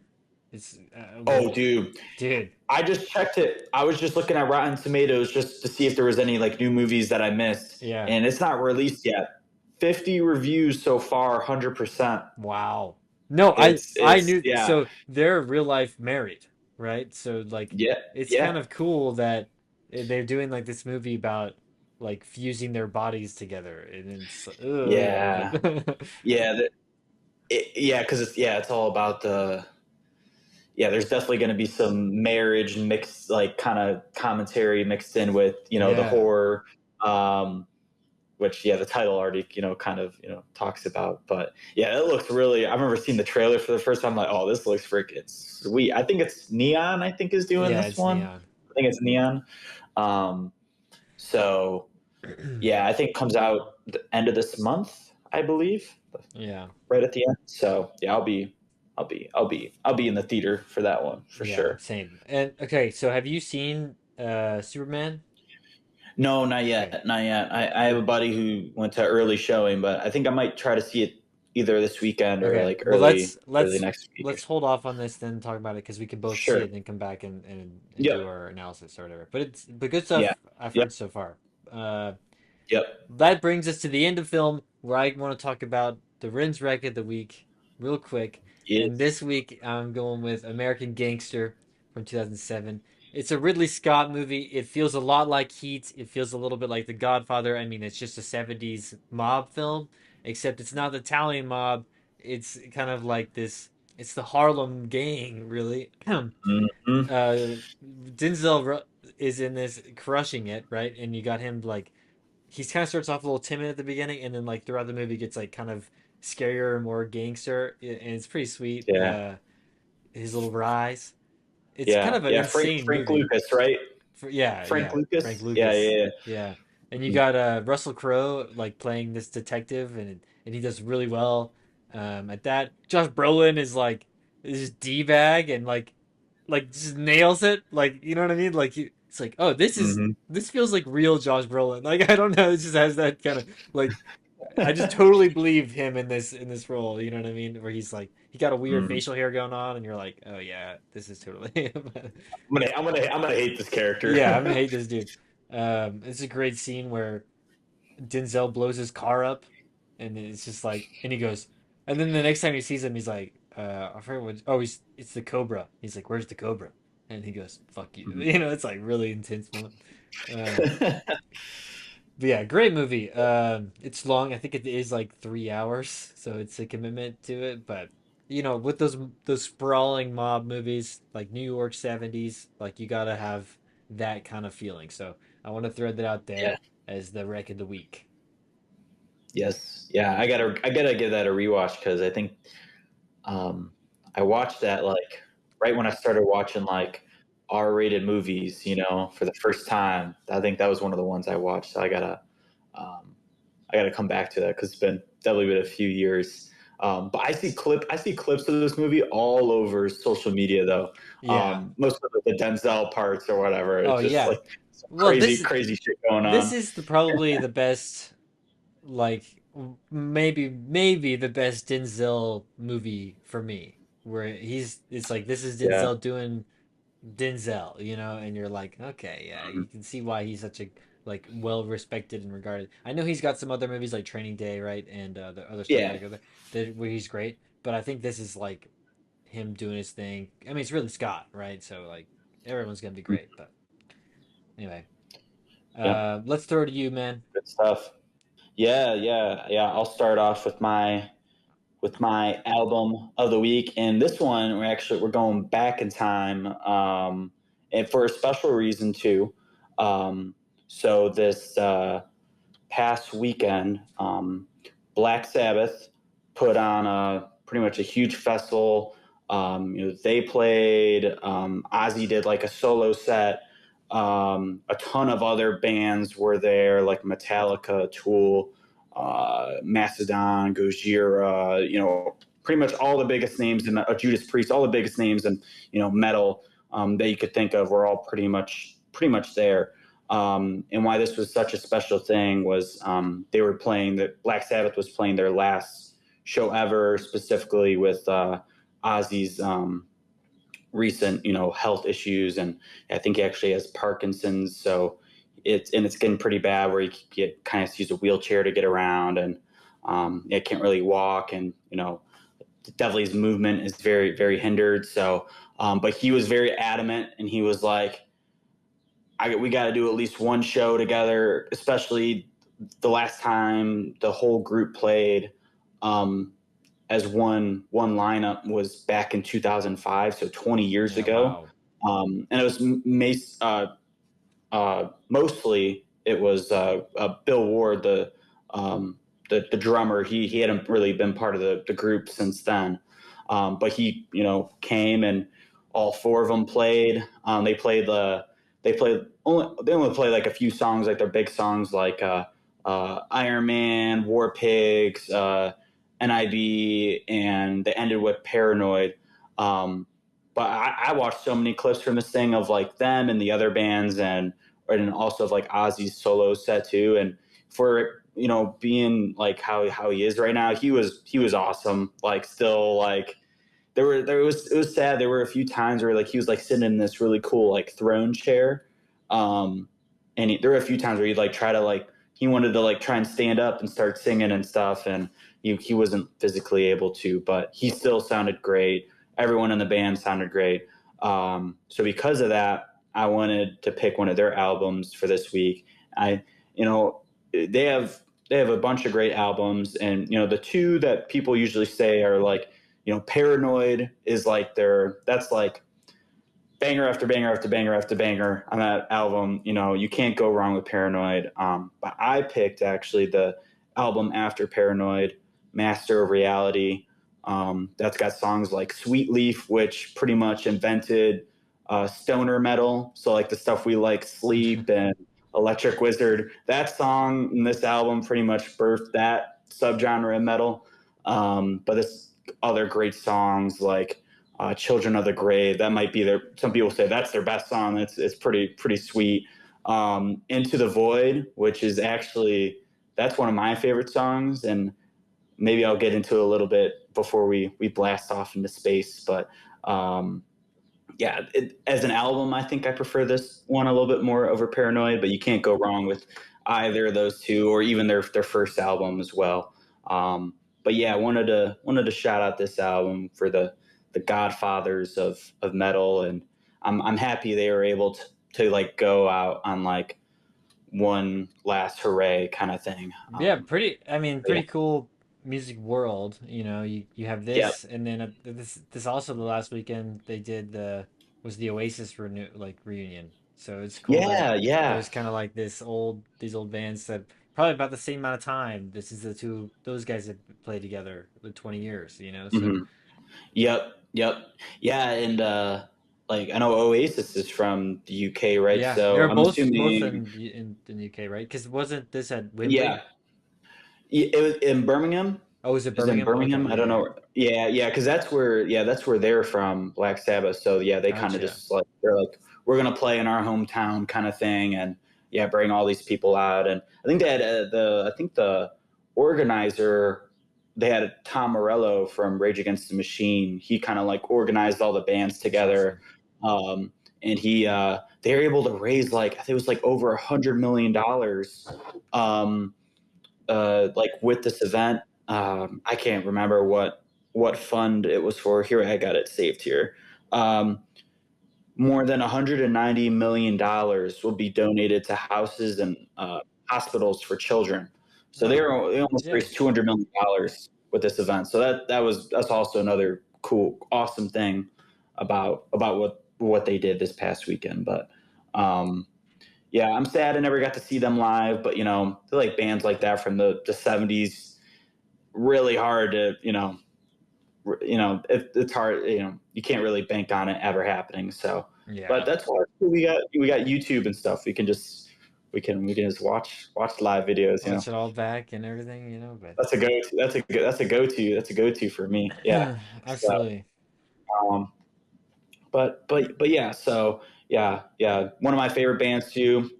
It's with Oh, dude, dude. I just checked it. I was just looking at Rotten Tomatoes just to see if there was any like new movies that I missed, Yeah. and it's not released yet. 50 reviews so far, 100%. Wow. No, I It's knew. yeah, So they're real life married, right? So like, yeah, it's kind yeah, of cool that they're doing like this movie about like fusing their bodies together, and it's yeah, but yeah. Yeah, because it's all about the yeah. There's definitely going to be some marriage mixed, like kind of commentary mixed in with the yeah, horror. Um, which the title already kind of talks about, but yeah, it looks really. I remember seeing the trailer for the first time, like, oh, this looks freaking sweet. I think it's Neon, I think, is doing yeah. this It's one. neon. I think it's Neon. um so yeah, I think it comes out the end of this month, I believe, Yeah, right at the end. So yeah, I'll be in the theater for that one for yeah. sure. Same. And okay, so have you seen Superman? No, not Okay. yet. Not yet. I have a buddy who went to early showing, but I think I might try to see it either this weekend or Okay. like Well, early early let's next week. let's hold off on this then talk about it because we can both see it Sure. and then come back and Yep. do our analysis or whatever. But good Yeah. stuff I've Yep. heard so far. Uh, Yep. that brings us to the end of film where I want to talk about the Rin's Wreck of the week real quick. And Yes. this week I'm going with American Gangster from 2007. It's a Ridley Scott movie. It feels a lot like Heat. It feels a little bit like The Godfather. I mean, it's just a 70s mob film, except it's not the Italian mob. It's kind of like this. It's the Harlem gang, really. Hmm. Denzel is in this crushing it, right? And you got him like he's kind of starts off a little timid at the beginning, and then like throughout the movie gets like kind of scarier and more gangster, and it's pretty sweet. Yeah. His little rise. It's kind Yeah. of an Yeah. Frank insane Frank movie. Lucas, right? Yeah, Frank yeah, Frank Lucas. Yeah. Lucas. Yeah. Yeah. Yeah, and you Mhm. got Russell Crowe like playing this detective, and he does really well at that. Josh Brolin is like this d bag and like just nails it. Like you know what I mean? Like it's like oh Mhm. this feels like real Josh Brolin. Like I don't know, it just has that kind of like I just totally believe him in this role. You know what I mean? Where he's like he got a weird Mhm. facial hair going on, and you're like, oh yeah, this is totally him. I'm gonna hate this character. Yeah, I'm gonna hate this dude. It's a great scene where Denzel blows his car up, and it's just like, and he goes, and then the next time he sees him, he's like, I forget what. Oh, it's the Cobra. He's like, where's the Cobra? And he goes, fuck you. Mhm. It's like really intense moment. But yeah, great movie. It's long. I think it is like 3 hours, so it's a commitment to it. But with those sprawling mob movies like New York '70s, like you gotta have that kind of feeling. So I want to throw that out Yeah. there as the wreck of the week. Yes. Yeah. I gotta give that a rewatch because I think um, I watched that like right when I started watching like R-rated movies, for the first time. I think that was one of the ones I watched. So um, I gotta come back to that because it's been definitely been a few years. But I see clips of this movie all over social media though. Yeah. Most of the Denzel parts or whatever. Oh It's just yeah. like some Well, crazy, crazy shit going this on. is probably the best, like maybe the best Denzel movie for me, where it's like this is Yeah. Denzel doing Denzel, and you're like, okay, yeah, you can see why he's such a like well respected and regarded. I know he's got some other movies like Training Day, right, and the other stuff Yeah. together where he's great. But I think this is like him doing his thing. I mean, it's really Scott, right? So like everyone's gonna be great. But anyway, Yep. let's throw it to you, man. Good stuff. Yeah. I'll start off with my album of the week, and this one we're going back in time, and for a special reason too. So this past weekend, Black Sabbath put on a pretty much a huge festival. They played. Ozzy did like a solo set. A ton of other bands were there, like Metallica, Tool, Mastodon, Gojira. Pretty much all the biggest names in Judas Priest, all the biggest names in metal that you could think of were all pretty much there. And why this was such a special thing was they were playing that Black Sabbath was playing their last show ever, specifically with Ozzy's recent health issues, and I think he actually has Parkinson's, so it's getting pretty bad where he kind of use a wheelchair to get around, and can't really walk, and definitely his movement is very very hindered. So, but he was very adamant, and he was like, we got to do at least one show together, especially the last time the whole group played as one lineup was back in 2005, so 20 years Yeah, ago. wow. And it was mostly it was Bill Ward, the drummer. He hadn't really been part of the group since then, but he came, and all four of them played. They only played like a few songs, like their big songs, like Iron Man, War Pigs, NIB, and they ended with Paranoid. But I watched so many clips from this thing of like them and the other bands, and also of like Ozzy's solo set too. And for being like how he is right now, he was awesome. Like still like it was sad. There were a few times where like he was like sitting in this really cool like throne chair, and there were a few times where he'd like try to like he wanted to like try and stand up and start singing and stuff, and he wasn't physically able to, but he still sounded great. Everyone in the band sounded great. So because of that, I wanted to pick one of their albums for this week. I, you know, they have a bunch of great albums, and the two that people usually say are like, Paranoid is like that's like banger after banger after banger after banger on that album. You can't go wrong with Paranoid. But I picked actually the album after Paranoid, Master of Reality. That's got songs like Sweet Leaf, which pretty much invented stoner metal. So like the stuff we like, Sleep and Electric Wizard. That song in this album pretty much birthed that subgenre of metal. But this other great songs like Children of the Grave, that might be some people say that's their best song. It's pretty sweet. Into the Void, which is actually that's one of my favorite songs, and maybe I'll get into a little bit before we blast off into space. But yeah, as an album, I think I prefer this one a little bit more over Paranoid, but you can't go wrong with either of those two, or even their first album as well. But yeah, I wanted to shout out this album for the godfathers of metal, and I'm happy they were able to like go out on like one last hooray kind of thing. Yeah, I mean, Yeah, pretty cool music world. You have yeah, this, and then this also the last weekend they did was the Oasis reunion. So it's cool that yeah. there's kind of like these old bands that probably about the same amount of time. This is those guys have played together like 20 years. So hmm Yep. Yeah, and like I know Oasis is from the UK, right? yeah, So they're I'm both assuming, in the UK, right? Because wasn't this at yeah, Wembley? it was in Birmingham. Oh, is it Is it in Birmingham? Okay, Birmingham? I yeah, don't yeah, know. Yeah, because that's where they're from, Black Sabbath. So yeah, they kind of gotcha. just like they're like we're gonna play in our hometown kind of thing, and yeah, bring all these people out. And I think they had the organizer. They had Tom Morello from Rage Against the Machine. He kind of like organized all the bands That's together, awesome. um, and they were able to raise like I think it was like over $100 million, like with this event. I can't remember what fund it was for. Here, I got it saved here. More than $190 million will be donated to houses and hospitals for children. So they almost Yeah. raised $200 million with this event. So that's also another cool, awesome thing about what they did this past weekend. But yeah, I'm sad I never got to see them live. But they're like bands like that from the '70s. Really hard to it's hard. You can't really bank on it ever happening. So, Yeah. but that's why we got YouTube and stuff. We can just watch live videos. Watch it all back and everything, but That's a go. That's a go to for me. Yeah. So, absolutely. um, but yeah. So yeah. One of my favorite bands too.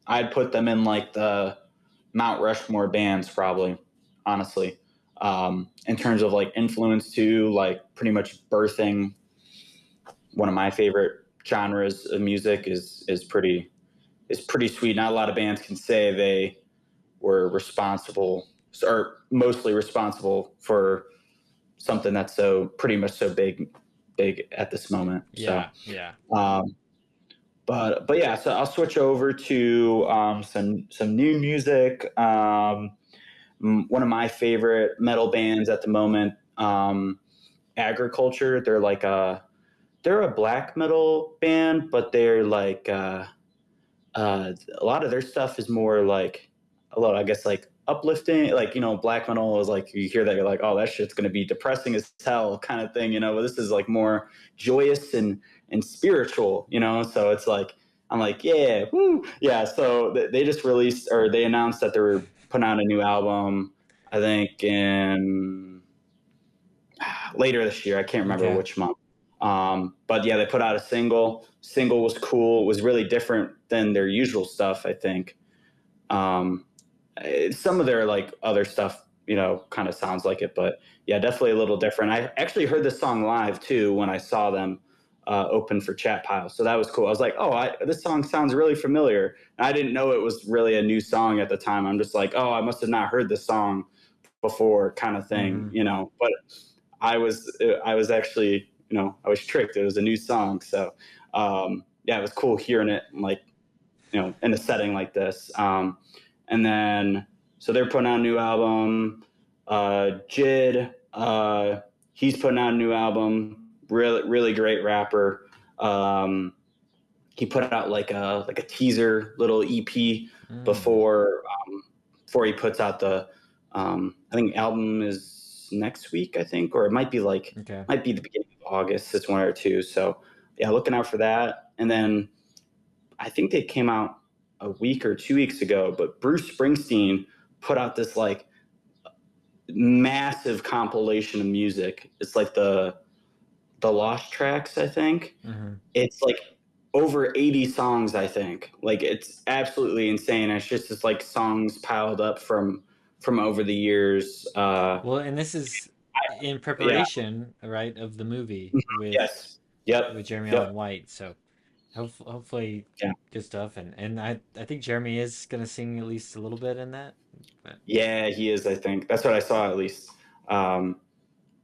I'd put them in like the Mount Rushmore bands probably, honestly. In terms of like influence too, like pretty much birthing one of my favorite genres of music is pretty sweet. Not a lot of bands can say they were responsible or mostly responsible for something that's so pretty much so big at this moment. Yeah, So, yeah. But yeah, so I'll switch over to some new music. One of my favorite metal bands at the moment, Agriculture. They're a black metal band, but they're like a lot of their stuff is more like a lot, I guess, like uplifting. Like black metal is like you hear that you're like, oh, that shit's gonna be depressing as hell kind of thing. But this is like more joyous and spiritual. So it's like I'm like, yeah, woo, yeah. So they just released or they announced that they were putting out a new album. I think in later this year. I can't remember Okay. which month. But yeah, they put out a single. Single was cool. It was really different than their usual stuff, I think. Um, some of their like other stuff, kind of sounds like it, but yeah, definitely a little different. I actually heard this song live too when I saw them open for Chat Pile, so that was cool. I was like, oh, this song sounds really familiar. And I didn't know it was really a new song at the time. I'm just like, oh, I must have not heard this song before, kind of thing, But I was actually, I was tricked. It was a new song. So, yeah, it was cool hearing it like, in a setting like this. And then, so they're putting out a new album. Jid, he's putting out a new album. Really, really great rapper. He put out like a teaser little EP before he puts out the I think album is next week, I think, or it might be Okay. might be the beginning of August. It's one or two. So yeah, looking out for that. And then I think they came out a week or 2 weeks ago, but Bruce Springsteen put out this like massive compilation of music. It's like the Lost tracks, I think. It's like over 80 songs, I think. Like it's absolutely insane. It's just like songs piled up from over the years. Well, and this is in Yeah. preparation, right, of the movie Yes. Yep. with Jeremy Yep. Allen White. So hopefully Yeah. good stuff. And I think Jeremy is gonna sing at least a little bit in that. But Yeah, he is. I think that's what I saw at least. Um,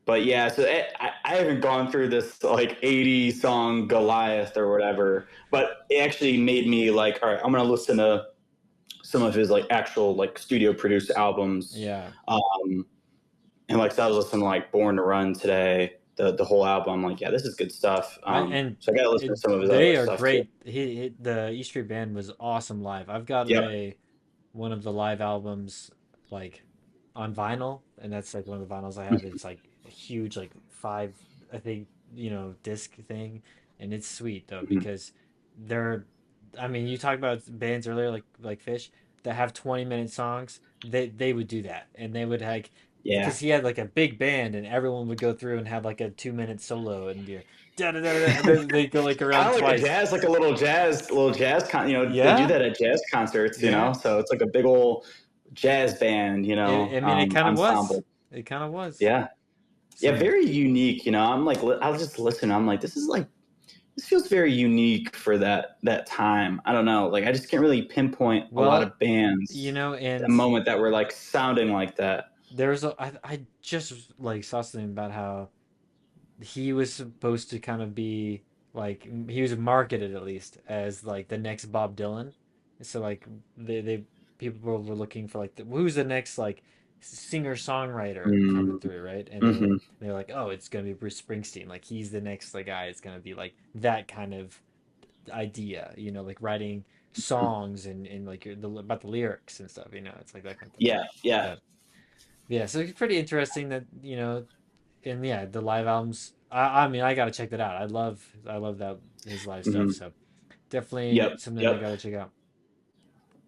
but yeah, so I haven't gone through this like 80 song Goliath or whatever, but it actually made me like, all right, I'm gonna listen to some of his like actual like studio produced albums. yeah. And like so I was listening to like Born to Run today, the whole album. I'm like, yeah, this is good stuff. And So I gotta listen to some of his other they are stuff too. great. The E Street Band was awesome live. I've got Yep. one of the live albums like on vinyl, and that's like one of the vinyls I have. It's like a huge like five, I think, disc thing, and it's sweet though Mhm. because they're I mean, you talked about bands earlier like Phish that have 20-minute songs. They would do that, and they would like Yeah. because he had like a big band, and everyone would go through and have like a 2-minute solo and be like, da da da da, and then they go like Kind around of like a twice. jazz, like a little jazz they do Yeah, that at jazz concerts, yeah. so it's like a big old jazz band, I mean, it kind of was. ensemble. It kind of was. Yeah. Yeah. So Very unique. I'm like, I'll just listen. I'm like, this is like this feels very unique for that time. I don't know. Like I just can't really pinpoint a lot Well, of bands at the and moment that were like sounding like that. I just like saw something about how he was supposed to kind of be like he was marketed at least as like the next Bob Dylan. So like they people were looking for like who's the next like singer songwriter coming Mm, through, right? And hmm they're like, oh, it's gonna be Bruce Springsteen. Like he's the next like guy. It's gonna be like that kind of idea, like writing songs and like about the lyrics and stuff. It's like that kind of thing. Yeah, yeah. But yeah, so it's pretty interesting that and yeah, the live albums. I mean, I gotta check that out. I love that his live stuff. hmm So definitely Yep, something I yep. gotta check out.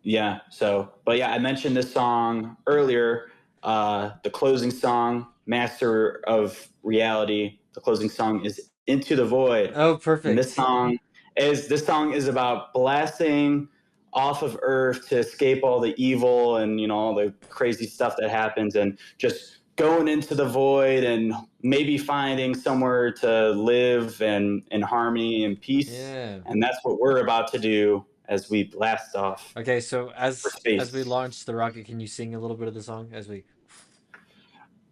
Yeah. So, but yeah, I mentioned this song earlier. The closing song, Master of Reality. The closing song is Into the Void, Oh, and perfect. this song is about blasting off of Earth to escape all the evil and all the crazy stuff that happens, and just going into the void and maybe finding somewhere to live and in harmony and peace. Yeah. And that's what we're about to do as we blast off Okay, so for as we space. launch the rocket, can you sing a little bit of the song as we?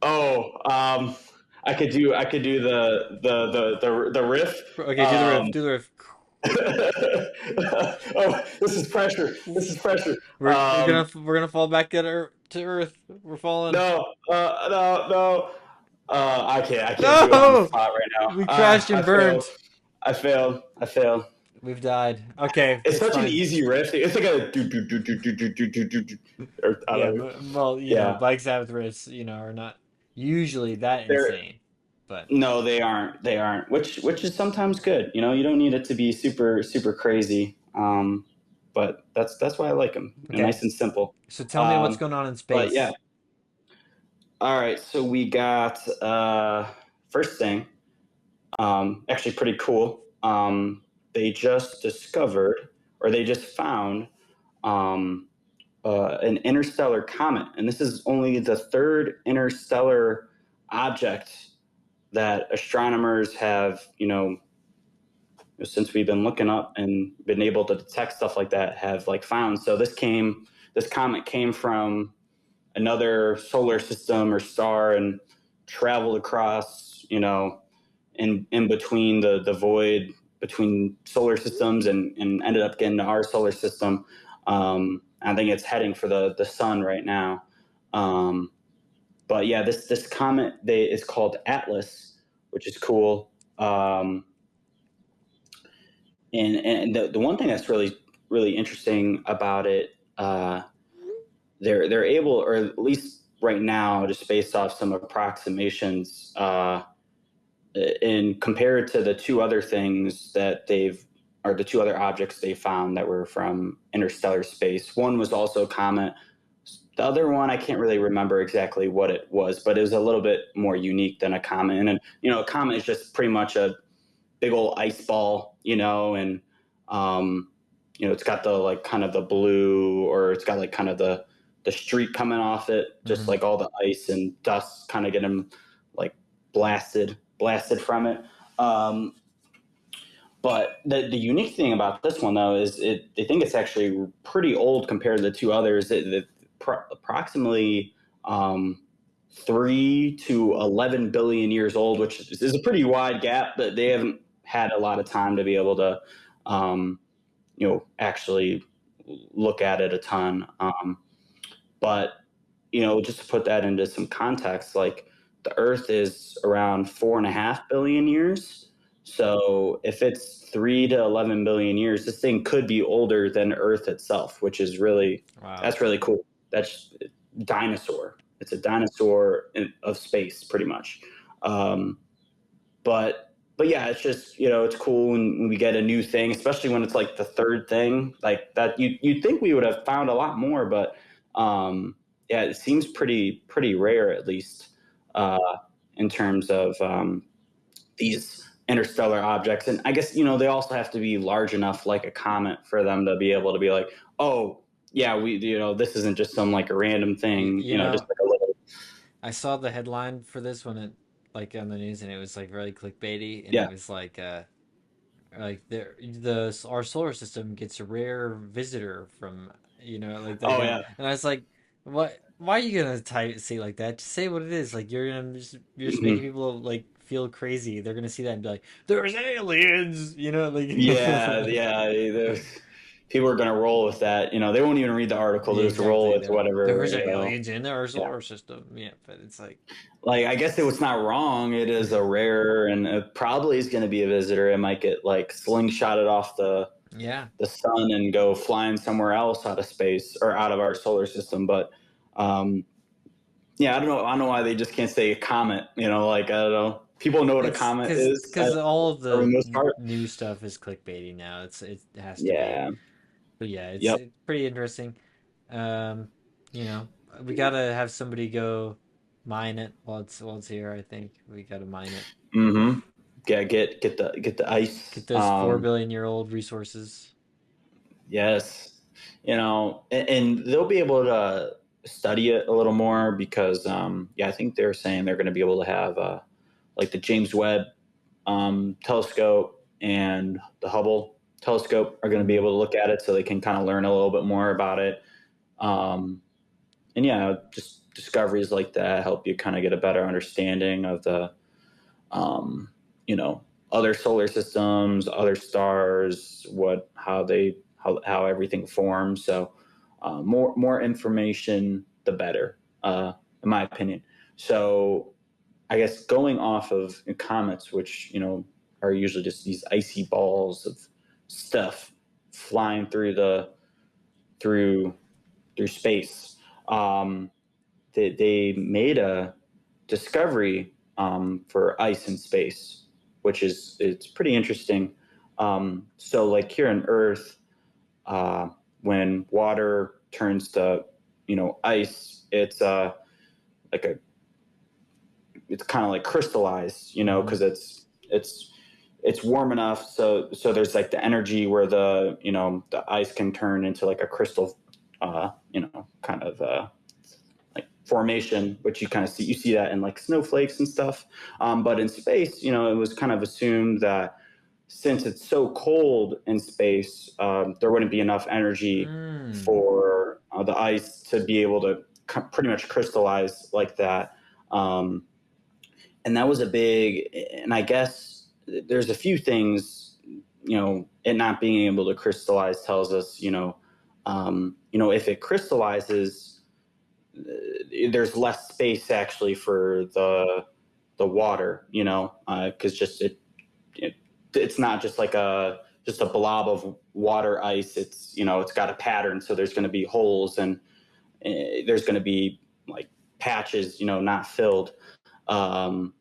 Oh, I could do the riff. Okay, do the riff. Um, Do the riff. oh, this is pressure. This is pressure. We're gonna fall back to Earth. We're falling. No. I can't do it on the No, spot right now. we crashed I and failed. burned. I failed. We've died. Okay, It's it's such an fine. easy riff. It's like a do do do do do do do do do. Or I Yeah, don't know. well, Yeah, Black Sabbath riffs, are not usually that they're insane, but no, they aren't. They aren't. Which is sometimes good. You don't need it to be super super crazy. But that's why I like them. okay. Nice and simple. So tell me what's Um, going on in but yeah. space. All right. So we got first thing. Actually, pretty cool. They just discovered, or they just found, um, an interstellar comet, and this is only the third interstellar object that astronomers have, since we've been looking up and been able to detect stuff like that, have like found. So this comet came from another solar system or star and traveled across, in between the void between solar systems and ended up getting to our solar system. I think it's heading for the sun right now. Um, but yeah, this comet is called Atlas, which is cool. And the one thing that's really really interesting about it, they're able, or at least right now, just based off some approximations, and compared to the two other things that or the two other objects they found that were from interstellar space. One was also a comet. The other one, I can't really remember exactly what it was, but it was a little bit more unique than a comet. And a comet is just pretty much a big old ice ball, and um, it's got the like kind of the blue, or it's got like kind of the streak coming off it, just Hmm. like all the ice and dust kind of get them like blasted from it. Um, but the unique thing about this one though is they think it's actually pretty old compared to the two others. Approximately, 3 to 11 billion years old, which is a pretty wide gap, but they haven't had a lot of time to be able to, actually look at it a ton. But just to put that into some context, like the Earth is around 4.5 billion years. So if it's 3 to 11 billion years, this thing could be older than Earth itself, which is really Wow. that's really cool. That's dinosaur. It's a dinosaur of space, pretty much. Um, but yeah, it's just it's cool when we get a new thing, especially when it's like the third thing like that. You'd think we would have found a lot more, but yeah, it seems pretty rare, at least, uh, in terms of these interstellar objects. And I guess they also have to be large enough, like a comet, for them to be able to be like, oh yeah, we this isn't just some like a random You, thing, you know, just like a little. I saw the headline for this one, like on the news, and it was like really clickbaity, and it Yeah. was like like the our solar system gets a rare visitor from, like they're Oh gonna, yeah. and I was like, what? Why are you gonna say like that? Just say what it is. Like you're just making Mhm. people like feel crazy. They're gonna see that and be like, "There's aliens," Yeah, like. yeah. People are gonna roll with that. They won't even read the article. Yeah, They'll just roll exactly. with They're like, whatever. "There's aliens in our Yeah. solar system." Yeah, but it's like, Like, I guess it was not wrong. It is a rare, and it probably is going to be a visitor. It might get like slingshotted off yeah, the sun and go flying somewhere else out of space or out of our solar system. But um, yeah, I don't know. I don't know why they just can't say a comet. Like, I don't know. People know what a it's comet because is because all of for the the most part. new stuff is clickbaity now. It has to be. Yeah. But yeah, Yep. it's pretty interesting. Um, you know, we gotta have somebody go mine it while it's here. I think we gotta mine it. Mm-hmm. Yeah. Get the ice. Get those 4 billion-year-old resources. Yes. And they'll be able to study it a little more because, yeah, I think they're saying they're going to be able to have like the James Webb telescope and the Hubble telescope are going to be Mm. able to look at it so they can kind of learn a little bit more about it. Um, and yeah, just discoveries like that help you kind of get a better understanding of the, um, you know, other solar systems, other stars, how everything forms. So more information, the better, in my opinion. So I guess going off of comets, which are usually just these icy balls of stuff flying through through space. They made a discovery for ice in space, which it's pretty interesting. So like here on Earth, when water turns to ice, like a it's kind of like crystallized, Mm-hmm. because it's warm enough, so there's like the energy where the ice can turn into like a crystal, kind of like formation, which you see that in like snowflakes and stuff. But in space, it was kind of assumed that since it's so cold in space, there wouldn't be enough energy Mm. for the ice to be able to pretty much crystallize like that. Um, and that was a big, and I guess there's a few things, it not being able to crystallize tells us, if it crystallizes, there's less space actually for the water, because it's not just like just a blob of water ice. It's got a pattern, so there's going to be holes, and there's going to be like patches, not filled. Um,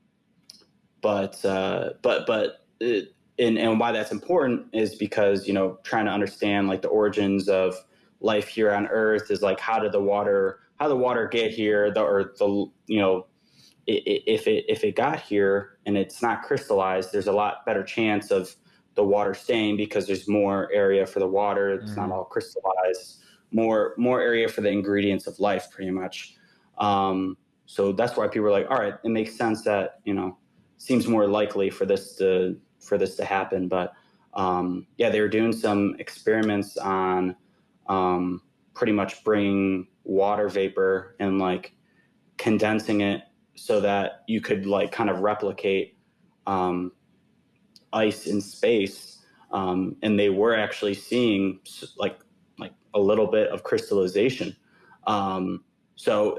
and why that's important is because trying to understand like the origins of life here on Earth is like how the water get here, or the if it got here and it's not crystallized, there's a lot better chance of the water staying because there's more area for the water. It's not Mm-hmm. all crystallized. More area for the ingredients of life, pretty much. So that's why people are like, all right, it makes sense that seems more likely for this to happen. But yeah, they were doing some experiments on pretty much bringing water vapor and like condensing it so that you could like kind of replicate um, ice in space, and they were actually seeing like a little bit of crystallization. So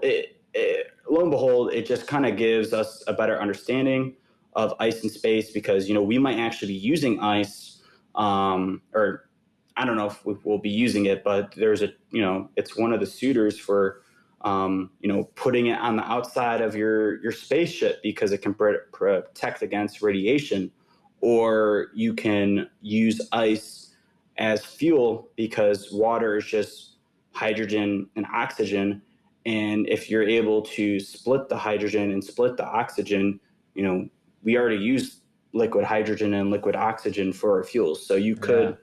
lo and behold, it just kind of gives us a better understanding of ice in space because we might actually be using ice, or I don't know if we'll be using it, but there's it's one of the suitors for putting it on the outside of your spaceship because it can protect against radiation, or you can use ice as fuel because water is just hydrogen and oxygen, and if you're able to split the hydrogen and split the oxygen, we already use liquid hydrogen and liquid oxygen for our fuels, so you Yeah.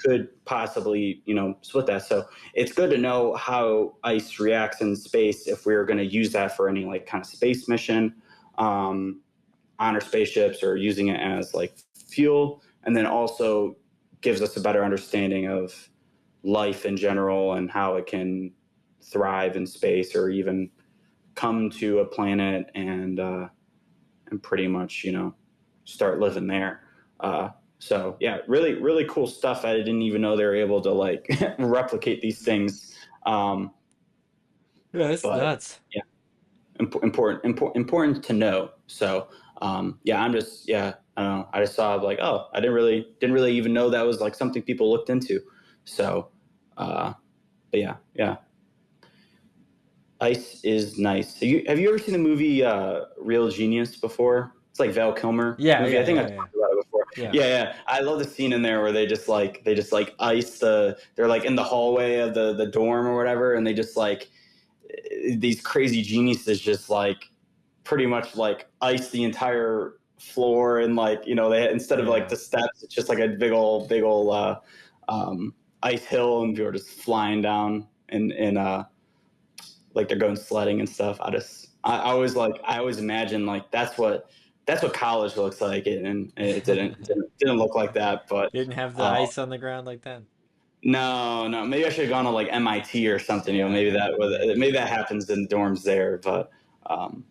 could possibly split that. So it's good to know how ice reacts in space if we are going to use that for any like kind of space mission, on our spaceships, or using it as like fuel. and then also gives us a better understanding of life in general and how it can thrive in space or even come to a planet and pretty much, start living there. So yeah, really, really cool stuff. I didn't even know they were able to like replicate these things. Yeah, it's But nuts. yeah, important to know. So yeah, I don't know. I just saw like, oh, I didn't really even know that was like something people looked into. So, but yeah, ice is nice. Have you ever seen the movie Real Genius before? It's like Val Kilmer Yeah, movie. I yeah, think yeah, I've yeah, talked about it before. yeah. Yeah. I love the scene in there where they just like ice they're like in the hallway of the dorm or whatever, and they just like these crazy geniuses just like pretty much like ice the entire floor, and like they instead of like Yeah. the steps, it's just like a big old ice hill, and people are just flying down and like they're going sledding and stuff. I always imagine like that's what college looks like, and it didn't look like that. But Didn't have the uh, ice on the ground like that. no, maybe I should have gone to like MIT or something. Yeah, Maybe that happens in dorms there, um,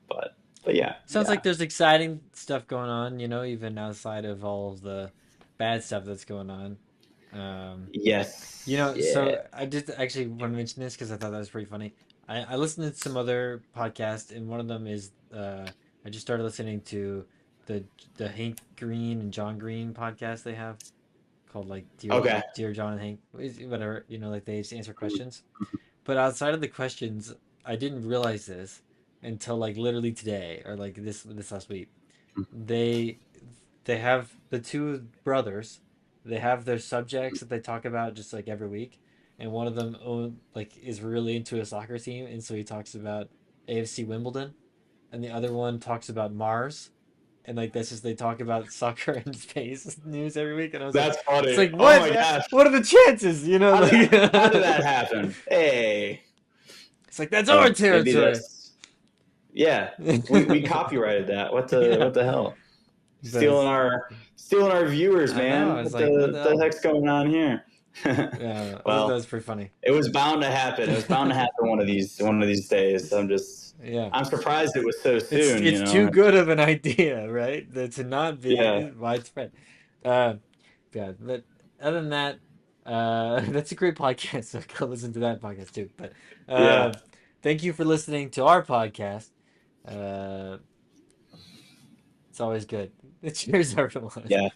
but yeah, sounds like there's exciting stuff going on, even outside of all of the bad stuff that's going on. Um, yes, yeah, so I did actually want to mention this because I thought that was pretty funny. I listened to some other podcasts, and one of them is I just started listening to the the Hank Green and John Green podcast they have called like okay, Dear John and Hank, whatever, like they just answer questions. But outside of the questions, I didn't realize this until like literally today or like this last week. They they have the two brothers. They have their subjects that they talk about just like every week, and one of them is really into a soccer team, and so he talks about AFC Wimbledon, and the other one talks about Mars, and like that's just they talk about soccer and space news every week, and I was like, that's it's funny. like Oh what? my gosh, What are the chances? how did Like how did that happen? Hey, it's like that's our hey, maybe territory. that's yeah. We copyrighted that. Yeah, What the hell? but it's, Stealing our viewers, I know. man. I was What like, what the the hell? heck's going on here? Yeah, I thought that Well, was pretty funny. it was bound to happen. It was bound to happen one of these days. Yeah, I'm surprised it was so it's soon. it's too good of an idea, right? To not Yeah, be widespread. Uh, yeah, but other than that, that's a great podcast. So go listen to that podcast too. But yeah, uh, thank you for listening to our podcast. Uh, it's always good. Cheers, everyone. yeah.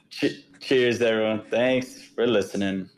Cheers, everyone. Thanks for listening.